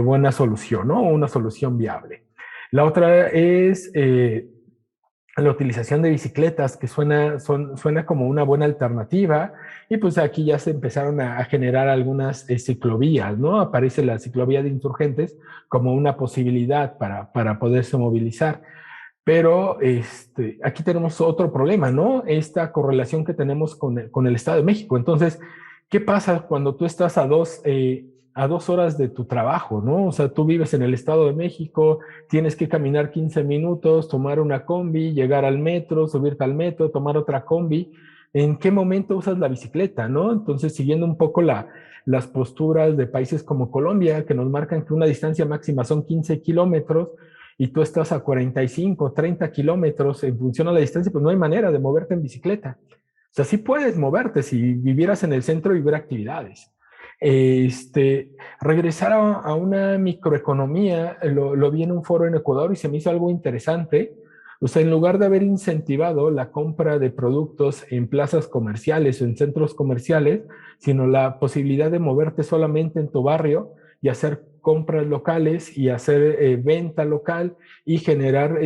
buena solución, ¿no? Una solución viable. La otra es la utilización de bicicletas, que suena como una buena alternativa, y pues aquí ya se empezaron a generar algunas ciclovías, ¿no? Aparece la ciclovía de Insurgentes como una posibilidad para poderse movilizar. Pero aquí tenemos otro problema, ¿no? Esta correlación que tenemos con el Estado de México. Entonces, ¿qué pasa cuando tú estás a 2 horas de tu trabajo, ¿no? O sea, tú vives en el Estado de México, tienes que caminar 15 minutos, tomar una combi, llegar al metro, subirte al metro, tomar otra combi. ¿En qué momento usas la bicicleta, no? Entonces, siguiendo un poco las posturas de países como Colombia, que nos marcan que una distancia máxima son 15 kilómetros, y tú estás a 45, 30 kilómetros en función a la distancia, pues no hay manera de moverte en bicicleta. O sea, sí puedes moverte si vivieras en el centro y ver actividades. Regresar a una microeconomía, lo vi en un foro en Ecuador y se me hizo algo interesante. O sea, en lugar de haber incentivado la compra de productos en plazas comerciales o en centros comerciales, sino la posibilidad de moverte solamente en tu barrio y hacer compras locales y hacer venta local y generar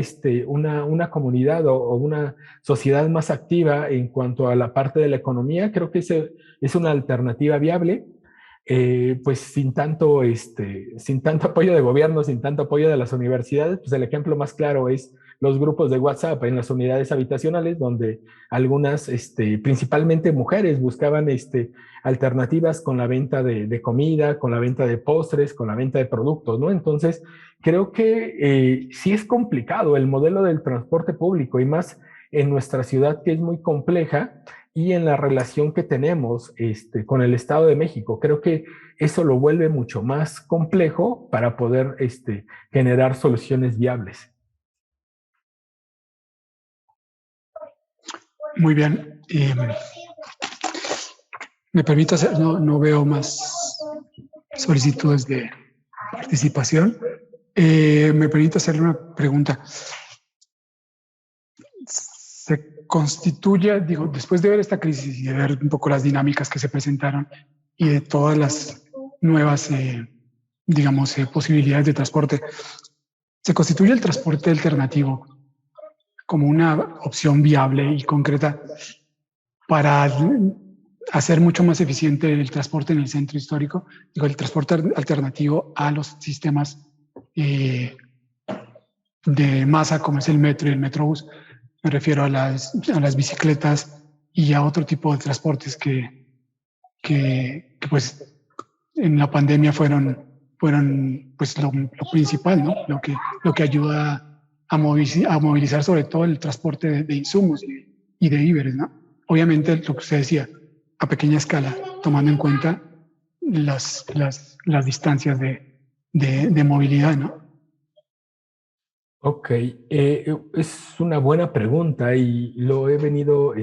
una comunidad o una sociedad más activa en cuanto a la parte de la economía, creo que es una alternativa viable. Pues sin tanto apoyo de gobierno, sin tanto apoyo de las universidades, pues el ejemplo más claro es los grupos de WhatsApp en las unidades habitacionales, donde algunas, principalmente mujeres, buscaban alternativas con la venta de comida, con la venta de postres, con la venta de productos, ¿no? Entonces, creo que sí es complicado el modelo del transporte público y más en nuestra ciudad, que es muy compleja, y en la relación que tenemos con el Estado de México. Creo que eso lo vuelve mucho más complejo para poder generar soluciones viables. Muy bien. Me permito hacer, no veo más solicitudes de participación. Me permito hacerle una pregunta. Se constituye, digo, después de ver esta crisis y de ver un poco las dinámicas que se presentaron y de todas las nuevas, posibilidades de transporte, se constituye el transporte alternativo como una opción viable y concreta para hacer mucho más eficiente el transporte en el centro histórico, digo, el transporte alternativo a los sistemas de masa como es el metro y el metrobús. Me refiero a las bicicletas y a otro tipo de transportes que pues en la pandemia fueron pues lo principal, ¿no? Lo que ayuda a movilizar sobre todo el transporte de insumos y de víveres, ¿no? Obviamente, lo que usted decía, a pequeña escala, tomando en cuenta las distancias de movilidad, ¿no? Ok, es una buena pregunta y lo he venido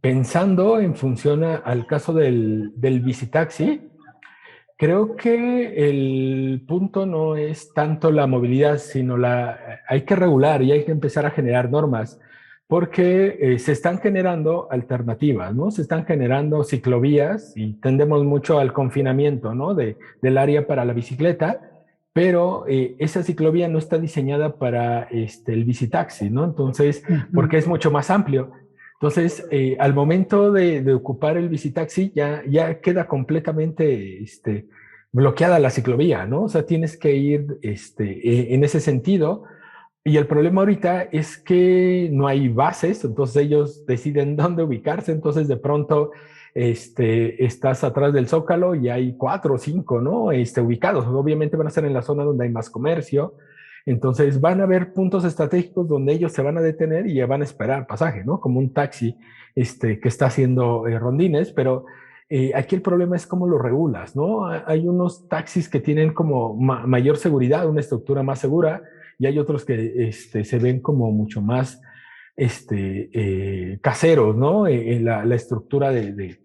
pensando en función al caso del visitaxi. Creo que el punto no es tanto la movilidad, sino hay que regular y hay que empezar a generar normas, porque se están generando alternativas, ¿no? Se están generando ciclovías y tendemos mucho al confinamiento, ¿no? Del área para la bicicleta, pero esa ciclovía no está diseñada para el visitaxi, ¿no? Entonces, porque es mucho más amplio. Entonces, al momento de ocupar el visitaxi, ya queda completamente bloqueada la ciclovía, ¿no? O sea, tienes que ir en ese sentido. Y el problema ahorita es que no hay bases, entonces ellos deciden dónde ubicarse, entonces de pronto estás atrás del Zócalo y hay 4 o 5, ¿no? Ubicados. Obviamente van a ser en la zona donde hay más comercio, entonces van a haber puntos estratégicos donde ellos se van a detener y ya van a esperar pasaje, ¿no? Como un taxi que está haciendo rondines, pero aquí el problema es cómo lo regulas, ¿no? Hay unos taxis que tienen como mayor seguridad, una estructura más segura, y hay otros que se ven como mucho más caseros, ¿no? En la estructura de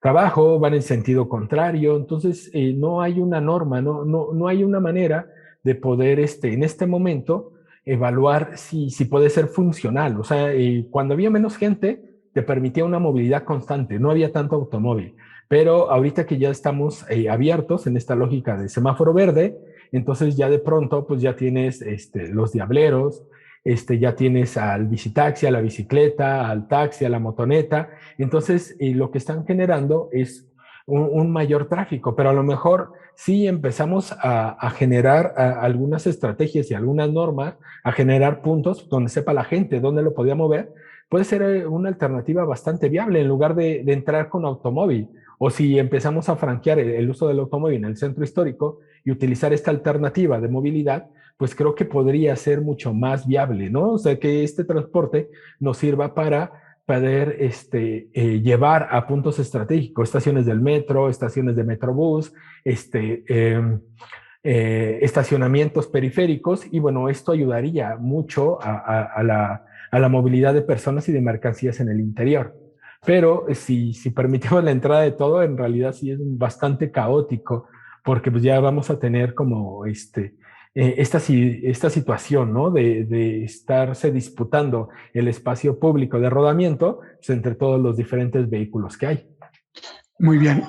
trabajo, van en sentido contrario, entonces no hay una norma, no hay una manera de poder en este momento evaluar si puede ser funcional. O sea, cuando había menos gente, te permitía una movilidad constante, no había tanto automóvil. Pero ahorita que ya estamos abiertos en esta lógica de semáforo verde, entonces ya de pronto pues ya tienes los diableros, ya tienes al bicitaxi, a la bicicleta, al taxi, a la motoneta. Entonces lo que están generando es un mayor tráfico, pero a lo mejor sí empezamos a generar algunas estrategias y algunas normas, a generar puntos donde sepa la gente dónde lo podía mover, puede ser una alternativa bastante viable en lugar de entrar con automóvil. O si empezamos a franquear el uso del automóvil en el centro histórico y utilizar esta alternativa de movilidad, pues creo que podría ser mucho más viable, ¿no? O sea, que este transporte nos sirva para poder llevar a puntos estratégicos, estaciones del metro, estaciones de metrobús, estacionamientos periféricos, y bueno, esto ayudaría mucho a la movilidad de personas y de mercancías en el interior. Pero si permitimos la entrada de todo, en realidad sí es bastante caótico, porque pues ya vamos a tener como esta situación, ¿no? De estarse disputando el espacio público de rodamiento pues, entre todos los diferentes vehículos que hay. Muy bien.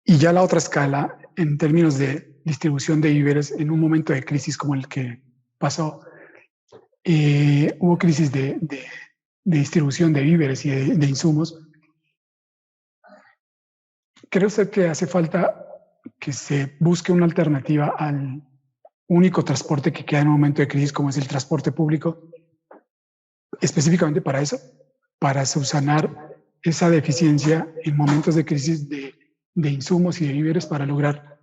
Y ya la otra escala, en términos de distribución de víveres, en un momento de crisis como el que pasó, hubo crisis de distribución de víveres y de insumos. ¿Cree usted que hace falta que se busque una alternativa al único transporte que queda en un momento de crisis como es el transporte público, específicamente para eso, para subsanar esa deficiencia en momentos de crisis de insumos y de víveres para lograr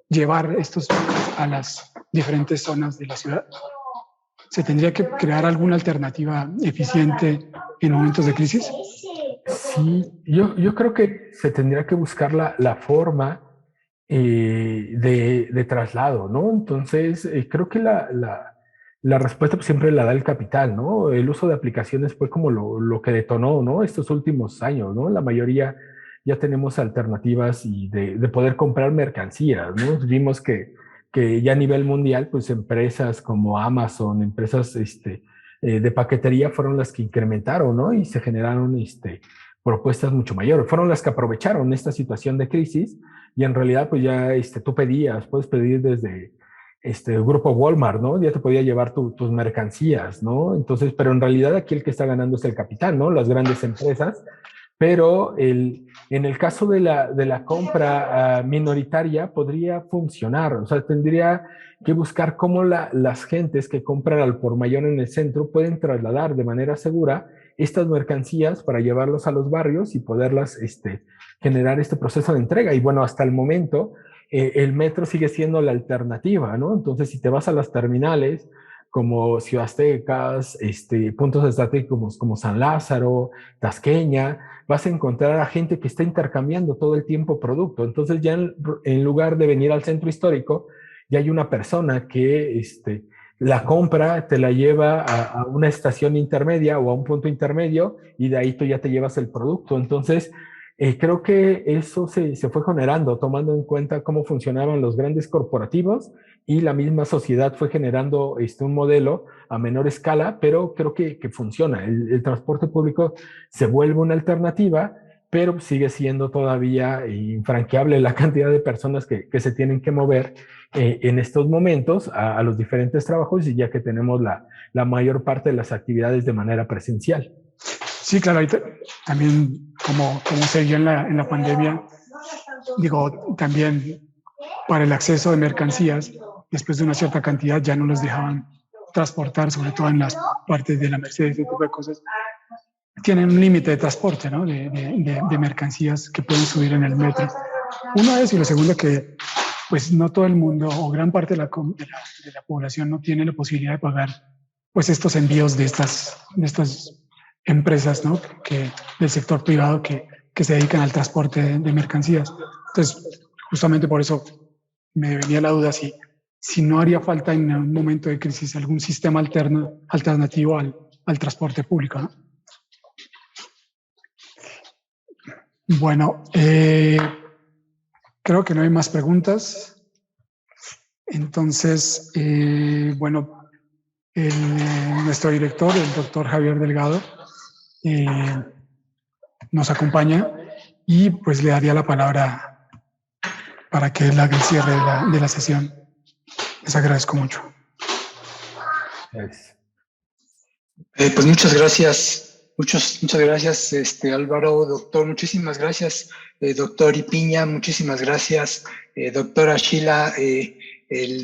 llevar estos a las diferentes zonas de la ciudad? ¿Se tendría que crear alguna alternativa eficiente en momentos de crisis? Sí, yo creo que se tendría que buscar la forma de traslado, ¿no? Entonces, creo que la respuesta pues, siempre la da el capital, ¿no? El uso de aplicaciones fue como lo que detonó, ¿no? Estos últimos años, ¿no? La mayoría ya tenemos alternativas y de poder comprar mercancías, ¿no? Vimos que ya a nivel mundial, pues empresas como Amazon, empresas de paquetería fueron las que incrementaron, ¿no? Y se generaron propuestas mucho mayores. Fueron las que aprovecharon esta situación de crisis y en realidad pues ya tú puedes pedir desde el grupo Walmart, ¿no? Ya te podía llevar tus mercancías, ¿no? Entonces, pero en realidad aquí el que está ganando es el capital, ¿no? Las grandes empresas. Pero en el caso de la compra minoritaria podría funcionar, o sea, tendría que buscar cómo las gentes que compran al por mayor en el centro pueden trasladar de manera segura estas mercancías para llevarlos a los barrios y poderlas generar este proceso de entrega. Y bueno, hasta el momento el metro sigue siendo la alternativa, ¿no? Entonces, si te vas a las terminales, como Ciudad Aztecas, puntos estratégicos como San Lázaro, Tasqueña, vas a encontrar a gente que está intercambiando todo el tiempo producto. Entonces ya en lugar de venir al centro histórico, ya hay una persona que la compra, te la lleva a una estación intermedia o a un punto intermedio y de ahí tú ya te llevas el producto. Entonces, creo que eso se fue generando, tomando en cuenta cómo funcionaban los grandes corporativos y la misma sociedad fue generando un modelo a menor escala, pero creo que funciona. El transporte público se vuelve una alternativa, pero sigue siendo todavía infranqueable la cantidad de personas que se tienen que mover en estos momentos a los diferentes trabajos y ya que tenemos la mayor parte de las actividades de manera presencial. Sí, claro, ahorita también como se vio en la pandemia, digo, también para el acceso de mercancías, después de una cierta cantidad ya no los dejaban transportar, sobre todo en las partes de la Merced, ese tipo de cosas. Tienen un límite de transporte, ¿no? de mercancías que pueden subir en el metro. Uno es, y lo segundo que pues no todo el mundo o gran parte de la población no tiene la posibilidad de pagar pues estos envíos de estas empresas, ¿no? Del sector privado que se dedican al transporte de mercancías. Entonces, justamente por eso me venía la duda si no haría falta en un momento de crisis algún sistema alternativo al transporte público, ¿no? Bueno, creo que no hay más preguntas. Entonces, bueno, Nuestro director, el doctor Javier Delgado, nos acompaña y pues le daría la palabra para que él haga el cierre de la sesión. Les agradezco mucho. Gracias. Pues muchas gracias, muchas gracias, Álvaro, doctor, muchísimas gracias, doctor Ipiña, muchísimas gracias, doctora Sheila,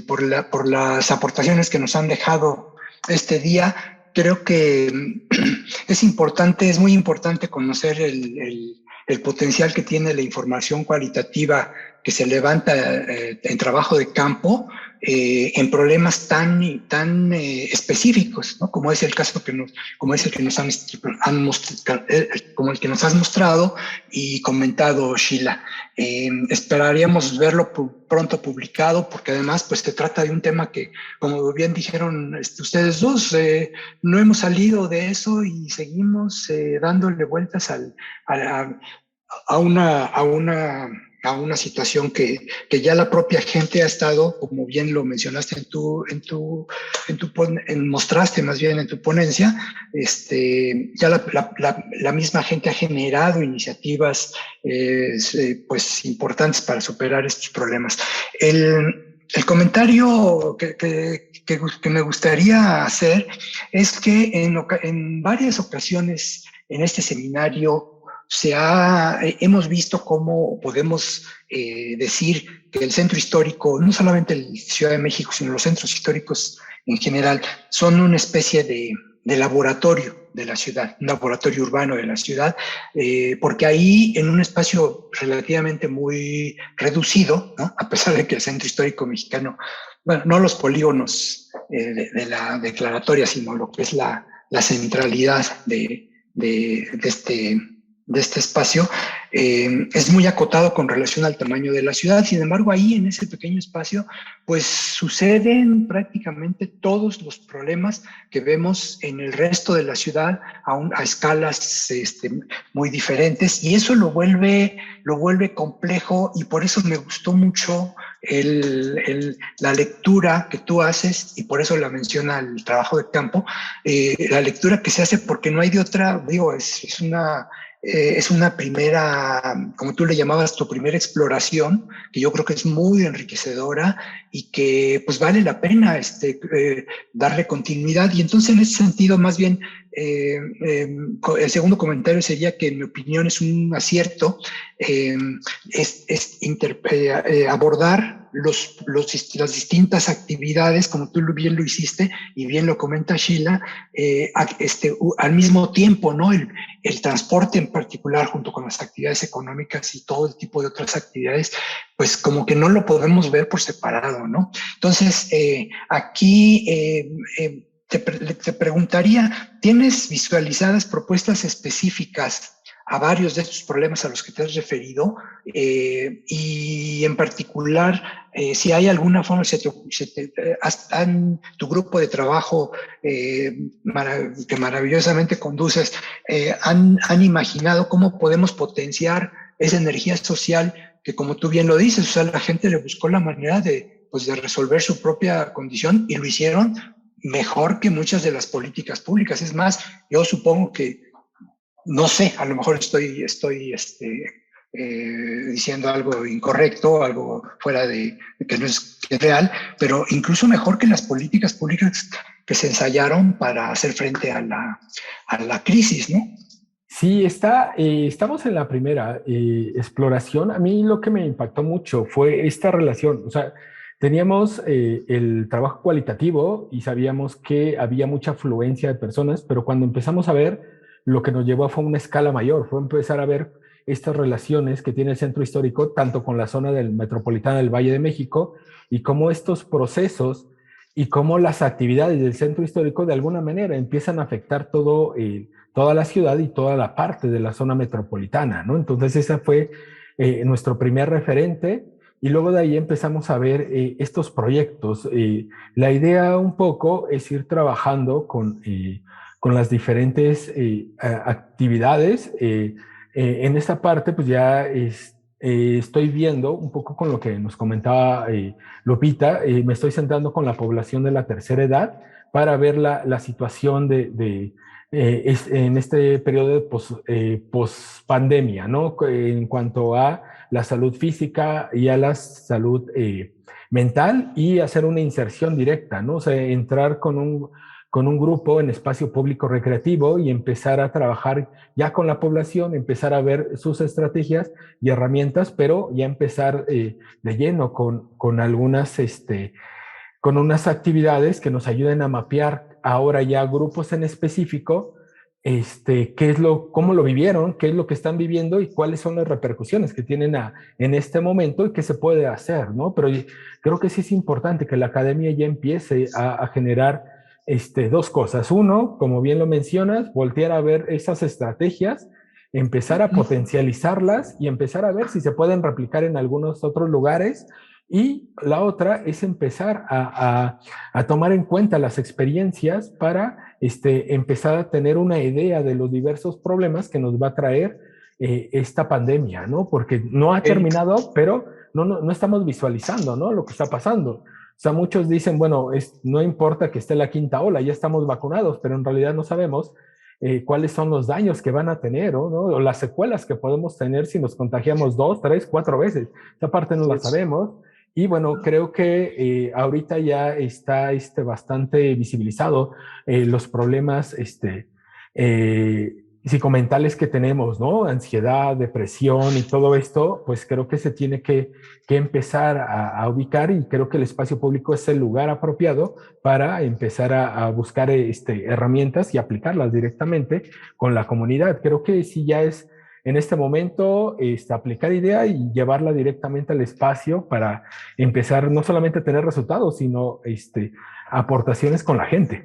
por las aportaciones que nos han dejado este día. Creo que es muy importante conocer el potencial que tiene la información cualitativa que se levanta en trabajo de campo, en problemas tan específicos, ¿no? Como es el caso como el que nos has mostrado y comentado, Sheila. Esperaríamos verlo pronto publicado, porque además pues se trata de un tema que, como bien dijeron ustedes dos, no hemos salido de eso y seguimos dándole vueltas a una situación que ya la propia gente ha estado, como bien lo mencionaste mostraste más bien en tu ponencia, ya la misma gente ha generado iniciativas pues importantes para superar estos problemas. El comentario que me gustaría hacer es que en varias ocasiones en este seminario hemos visto cómo podemos decir que el centro histórico, no solamente el Ciudad de México, sino los centros históricos en general, son una especie de laboratorio de la ciudad, un laboratorio urbano de la ciudad, porque ahí en un espacio relativamente muy reducido, ¿no? A pesar de que el centro histórico mexicano, bueno, no los polígonos de la declaratoria, sino lo que es la centralidad de este espacio, es muy acotado con relación al tamaño de la ciudad. Sin embargo, ahí en ese pequeño espacio, pues suceden prácticamente todos los problemas que vemos en el resto de la ciudad a escalas muy diferentes, y eso lo vuelve complejo, y por eso me gustó mucho la lectura que tú haces, y por eso la menciona el trabajo de campo, la lectura que se hace, porque no hay de otra, digo, es una primera, como tú le llamabas, tu primera exploración, que yo creo que es muy enriquecedora y que pues vale la pena darle continuidad. Y entonces en ese sentido, más bien, el segundo comentario sería que en mi opinión es un acierto abordar las distintas actividades, como tú bien lo hiciste y bien lo comenta Sheila, al mismo tiempo, ¿no? El transporte en particular, junto con las actividades económicas y todo el tipo de otras actividades, pues como que no lo podemos ver por separado, ¿no? Entonces, aquí te preguntaría, ¿tienes visualizadas propuestas específicas a varios de estos problemas a los que te has referido? Y en particular, si hay alguna forma, tu grupo de trabajo que maravillosamente conduces, han imaginado cómo podemos potenciar esa energía social que, como tú bien lo dices, o sea, la gente le buscó la manera de resolver su propia condición, y lo hicieron mejor que muchas de las políticas públicas. Es más, yo supongo que, no sé, a lo mejor estoy diciendo algo incorrecto, algo fuera de que no es real, pero incluso mejor que las políticas públicas que se ensayaron para hacer frente a la crisis, ¿no? Sí, estamos en la primera exploración. A mí lo que me impactó mucho fue esta relación. O sea, teníamos el trabajo cualitativo y sabíamos que había mucha afluencia de personas, pero cuando empezamos a ver, lo que nos llevó fue una escala mayor, fue empezar a ver estas relaciones que tiene el centro histórico, tanto con la zona metropolitana del Valle de México, y cómo estos procesos y cómo las actividades del centro histórico de alguna manera empiezan a afectar toda la ciudad y toda la parte de la zona metropolitana, ¿no? Entonces ese fue nuestro primer referente, y luego de ahí empezamos a ver estos proyectos. La idea un poco es ir trabajando con las diferentes actividades. En esta parte, pues ya estoy viendo un poco con lo que nos comentaba Lupita, me estoy centrando con la población de la tercera edad, para ver la situación en este periodo de post-pandemia, ¿no? En cuanto a la salud física y a la salud mental, y hacer una inserción directa, ¿no? O sea, entrar con un grupo en espacio público recreativo y empezar a trabajar ya con la población, empezar a ver sus estrategias y herramientas, pero ya empezar de lleno con algunas, con unas actividades que nos ayuden a mapear ahora ya grupos en específico, cómo lo vivieron, qué es lo que están viviendo y cuáles son las repercusiones que tienen en este momento y qué se puede hacer, ¿no? Pero creo que sí es importante que la academia ya empiece a generar dos cosas. Uno, como bien lo mencionas, voltear a ver esas estrategias, empezar a potencializarlas y empezar a ver si se pueden replicar en algunos otros lugares. Y la otra es empezar a tomar en cuenta las experiencias para empezar a tener una idea de los diversos problemas que nos va a traer esta pandemia, ¿no? Porque no ha terminado, pero no estamos visualizando, ¿no? Lo que está pasando. O sea, muchos dicen, bueno, no importa que esté la quinta ola, ya estamos vacunados, pero en realidad no sabemos cuáles son los daños que van a tener, ¿no? O las secuelas que podemos tener si nos contagiamos 2, 3, 4 veces. Esa parte no la sabemos. Y bueno, creo que ahorita ya está bastante visibilizado los problemas psicomentales que tenemos, ¿no? Ansiedad, depresión y todo esto, pues creo que se tiene que empezar a ubicar, y creo que el espacio público es el lugar apropiado para empezar a buscar herramientas y aplicarlas directamente con la comunidad. Creo que sí ya es en este momento aplicar idea y llevarla directamente al espacio para empezar no solamente a tener resultados, sino aportaciones con la gente.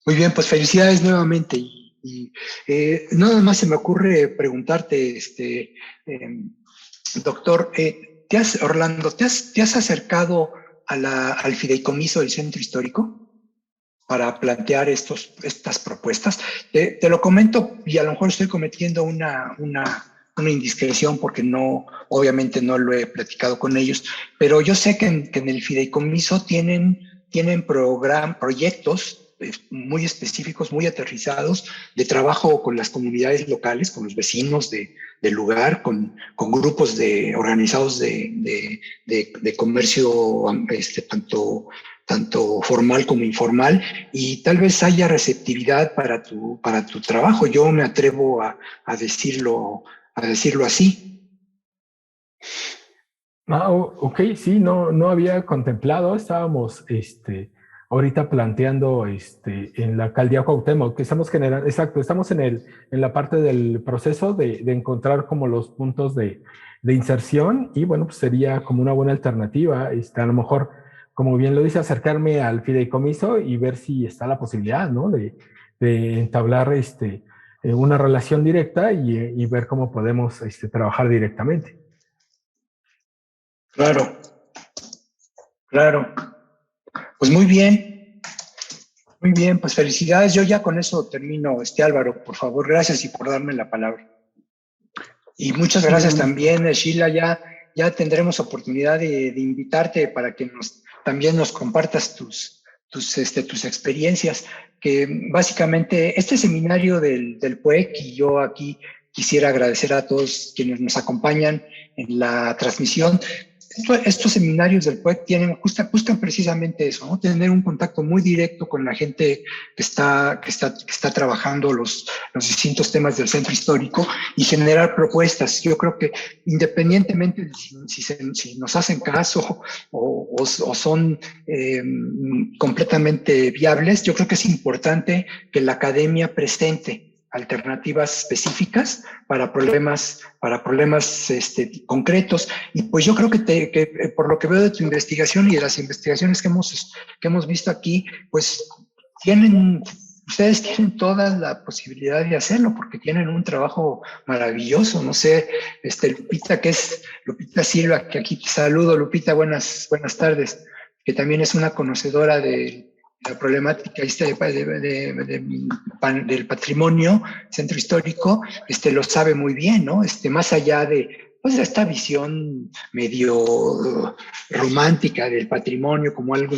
Muy bien, pues felicidades nuevamente. Y nada más se me ocurre preguntarte, doctor, Orlando, ¿te has acercado al fideicomiso del centro histórico para plantear estas propuestas? Te lo comento, y a lo mejor estoy cometiendo una indiscreción porque obviamente no lo he platicado con ellos, pero yo sé que en el fideicomiso tienen proyectos muy específicos, muy aterrizados, de trabajo con las comunidades locales, con los vecinos del lugar, con grupos organizados de comercio, tanto formal como informal, y tal vez haya receptividad para tu trabajo. Yo me atrevo a decirlo así. Ok, sí, no había contemplado. Estábamos ahorita planteando en la alcaldía Cuauhtémoc, que estamos generando, exacto, estamos en la parte del proceso de encontrar como los puntos de inserción, y bueno, pues sería como una buena alternativa, a lo mejor, como bien lo dice, acercarme al fideicomiso y ver si está la posibilidad, ¿no? De entablar una relación directa y ver cómo podemos trabajar directamente. Claro. Pues muy bien, pues felicidades. Yo ya con eso termino, Álvaro, por favor, gracias y por darme la palabra. Y muchas gracias también, Sheila, ya tendremos oportunidad de invitarte para que también nos compartas tus experiencias, que básicamente este seminario del PUEC, y yo aquí quisiera agradecer a todos quienes nos acompañan en la transmisión. Estos seminarios del PUEC buscan precisamente eso, ¿no? Tener un contacto muy directo con la gente que está trabajando los distintos temas del centro histórico y generar propuestas. Yo creo que independientemente de si nos hacen caso o son completamente viables, yo creo que es importante que la academia presente alternativas específicas para problemas concretos. Y pues yo creo que por lo que veo de tu investigación y de las investigaciones que hemos visto aquí, pues ustedes tienen toda la posibilidad de hacerlo, porque tienen un trabajo maravilloso. No sé, Lupita Silva, que aquí te saludo. Lupita, buenas tardes, que también es una conocedora de la problemática del patrimonio, centro histórico, lo sabe muy bien, ¿no? Más allá de pues, esta visión medio romántica del patrimonio como algo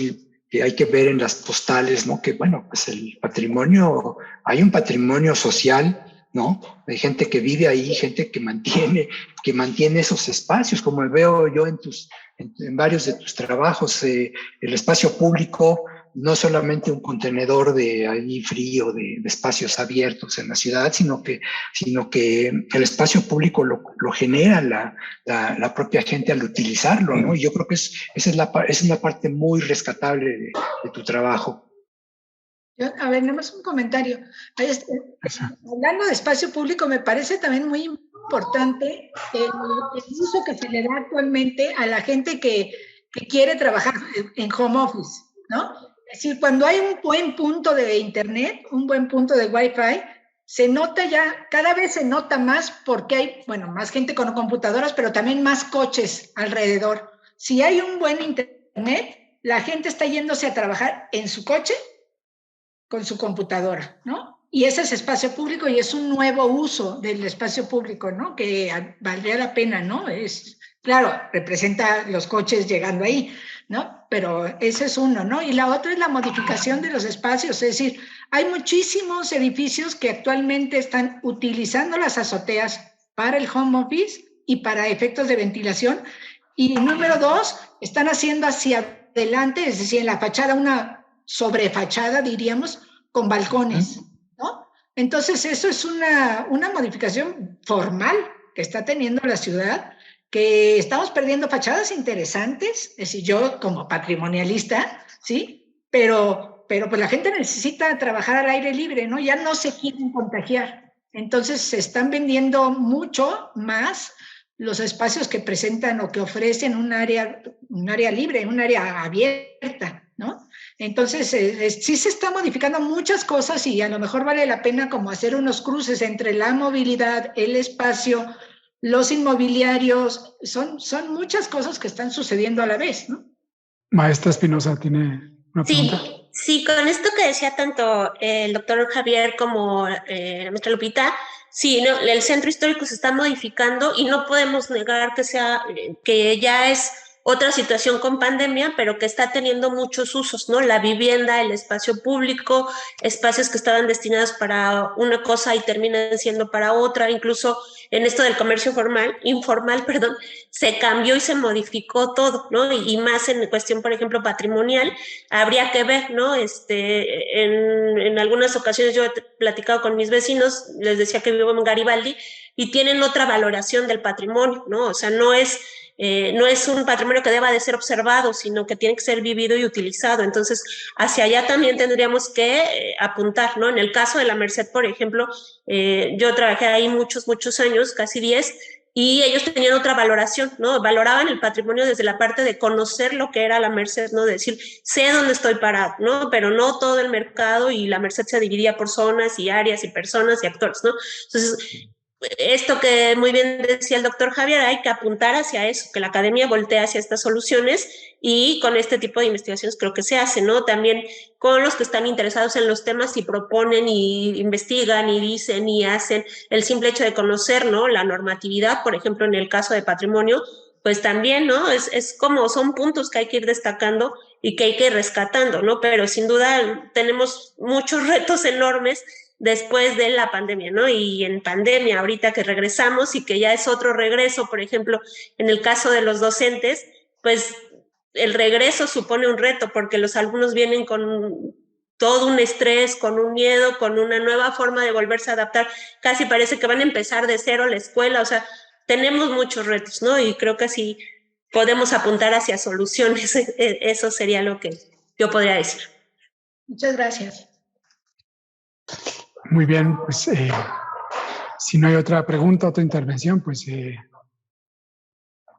que hay que ver en las postales, ¿no? Que bueno, pues el patrimonio, hay un patrimonio social, ¿no? Hay gente que vive ahí, gente que mantiene esos espacios, como veo yo en varios de tus trabajos, el espacio público, no solamente un contenedor de ahí frío, de espacios abiertos en la ciudad, sino que el espacio público lo genera la propia gente al utilizarlo, ¿no? Y yo creo que esa es una parte muy rescatable de tu trabajo. A ver, nada más un comentario. Hablando de espacio público, me parece también muy importante el uso que se le da actualmente a la gente que quiere trabajar en home office, ¿no? Es decir, cuando hay un buen punto de internet, un buen punto de Wi-Fi, se nota ya, cada vez se nota más porque hay, bueno, más gente con computadoras, pero también más coches alrededor. Si hay un buen internet, la gente está yéndose a trabajar en su coche con su computadora, ¿no? Y ese es espacio público y es un nuevo uso del espacio público, ¿no? Que valdría la pena, ¿no? Claro, representa los coches llegando ahí, ¿no? Pero ese es uno, ¿no? Y la otra es la modificación de los espacios, es decir, hay muchísimos edificios que actualmente están utilizando las azoteas para el home office y para efectos de ventilación. Y número dos, están haciendo hacia adelante, es decir, en la fachada una sobrefachada, diríamos, con balcones, ¿no? Entonces, eso es una modificación formal que está teniendo la ciudad, que estamos perdiendo fachadas interesantes, es decir, yo como patrimonialista, ¿sí? Pero pues la gente necesita trabajar al aire libre, ¿no? Ya no se quieren contagiar. Entonces, se están vendiendo mucho más los espacios que presentan o que ofrecen un área libre, un área abierta, ¿no? Entonces, sí se están modificando muchas cosas y a lo mejor vale la pena como hacer unos cruces entre la movilidad, el espacio, los inmobiliarios, son muchas cosas que están sucediendo a la vez, ¿no? Maestra Espinosa, ¿tiene una pregunta? Sí, con esto que decía tanto el doctor Javier como la maestra Lupita, sí, ¿no? El centro histórico se está modificando y no podemos negar que ya es otra situación con pandemia, pero que está teniendo muchos usos, ¿no? La vivienda, el espacio público, espacios que estaban destinados para una cosa y terminan siendo para otra, incluso en esto del comercio informal, se cambió y se modificó todo, ¿no? Y más en cuestión, por ejemplo, patrimonial, habría que ver, ¿no? En algunas ocasiones yo he platicado con mis vecinos, les decía que vivo en Garibaldi, y tienen otra valoración del patrimonio, ¿no? O sea, no es un patrimonio que deba de ser observado, sino que tiene que ser vivido y utilizado. Entonces, hacia allá también tendríamos que apuntar, ¿no? En el caso de la Merced, por ejemplo, yo trabajé ahí muchos años, casi 10, y ellos tenían otra valoración, ¿no? Valoraban el patrimonio desde la parte de conocer lo que era la Merced, ¿no? De decir, sé dónde estoy parado, ¿no? Pero no todo el mercado, y la Merced se dividía por zonas y áreas y personas y actores, ¿no? Entonces, esto que muy bien decía el doctor Javier, hay que apuntar hacia eso, que la academia voltee hacia estas soluciones, y con este tipo de investigaciones creo que se hace, ¿no? También con los que están interesados en los temas y proponen y investigan y dicen y hacen, el simple hecho de conocer, ¿no? La normatividad, por ejemplo, en el caso de patrimonio, pues también, ¿no? Es como son puntos que hay que ir destacando y que hay que ir rescatando, ¿no? Pero sin duda tenemos muchos retos enormes después de la pandemia, ¿no? Y en pandemia, ahorita que regresamos y que ya es otro regreso, por ejemplo, en el caso de los docentes, pues el regreso supone un reto porque los alumnos vienen con todo un estrés, con un miedo, con una nueva forma de volverse a adaptar. Casi parece que van a empezar de cero la escuela, o sea, tenemos muchos retos, ¿no? Y creo que sí podemos apuntar hacia soluciones. Eso sería lo que yo podría decir. Muchas gracias. Muy bien, pues si no hay otra pregunta, otra intervención, pues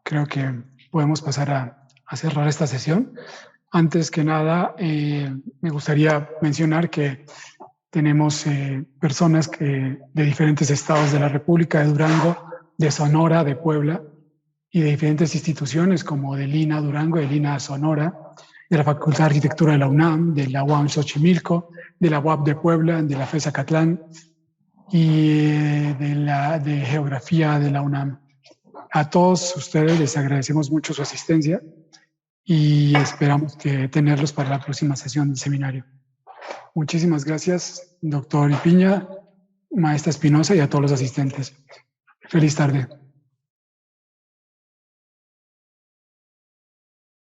creo que podemos pasar a cerrar esta sesión. Antes que nada, me gustaría mencionar que tenemos personas de diferentes estados de la República, de Durango, de Sonora, de Puebla, y de diferentes instituciones como del INA Durango, del INA Sonora, de la Facultad de Arquitectura de la UNAM, de la UAM Xochimilco, de la UAP de Puebla, de la FES Acatlán y de Geografía de la UNAM. A todos ustedes les agradecemos mucho su asistencia y esperamos que tenerlos para la próxima sesión del seminario. Muchísimas gracias, doctor Ipiña, maestra Espinosa y a todos los asistentes. Feliz tarde.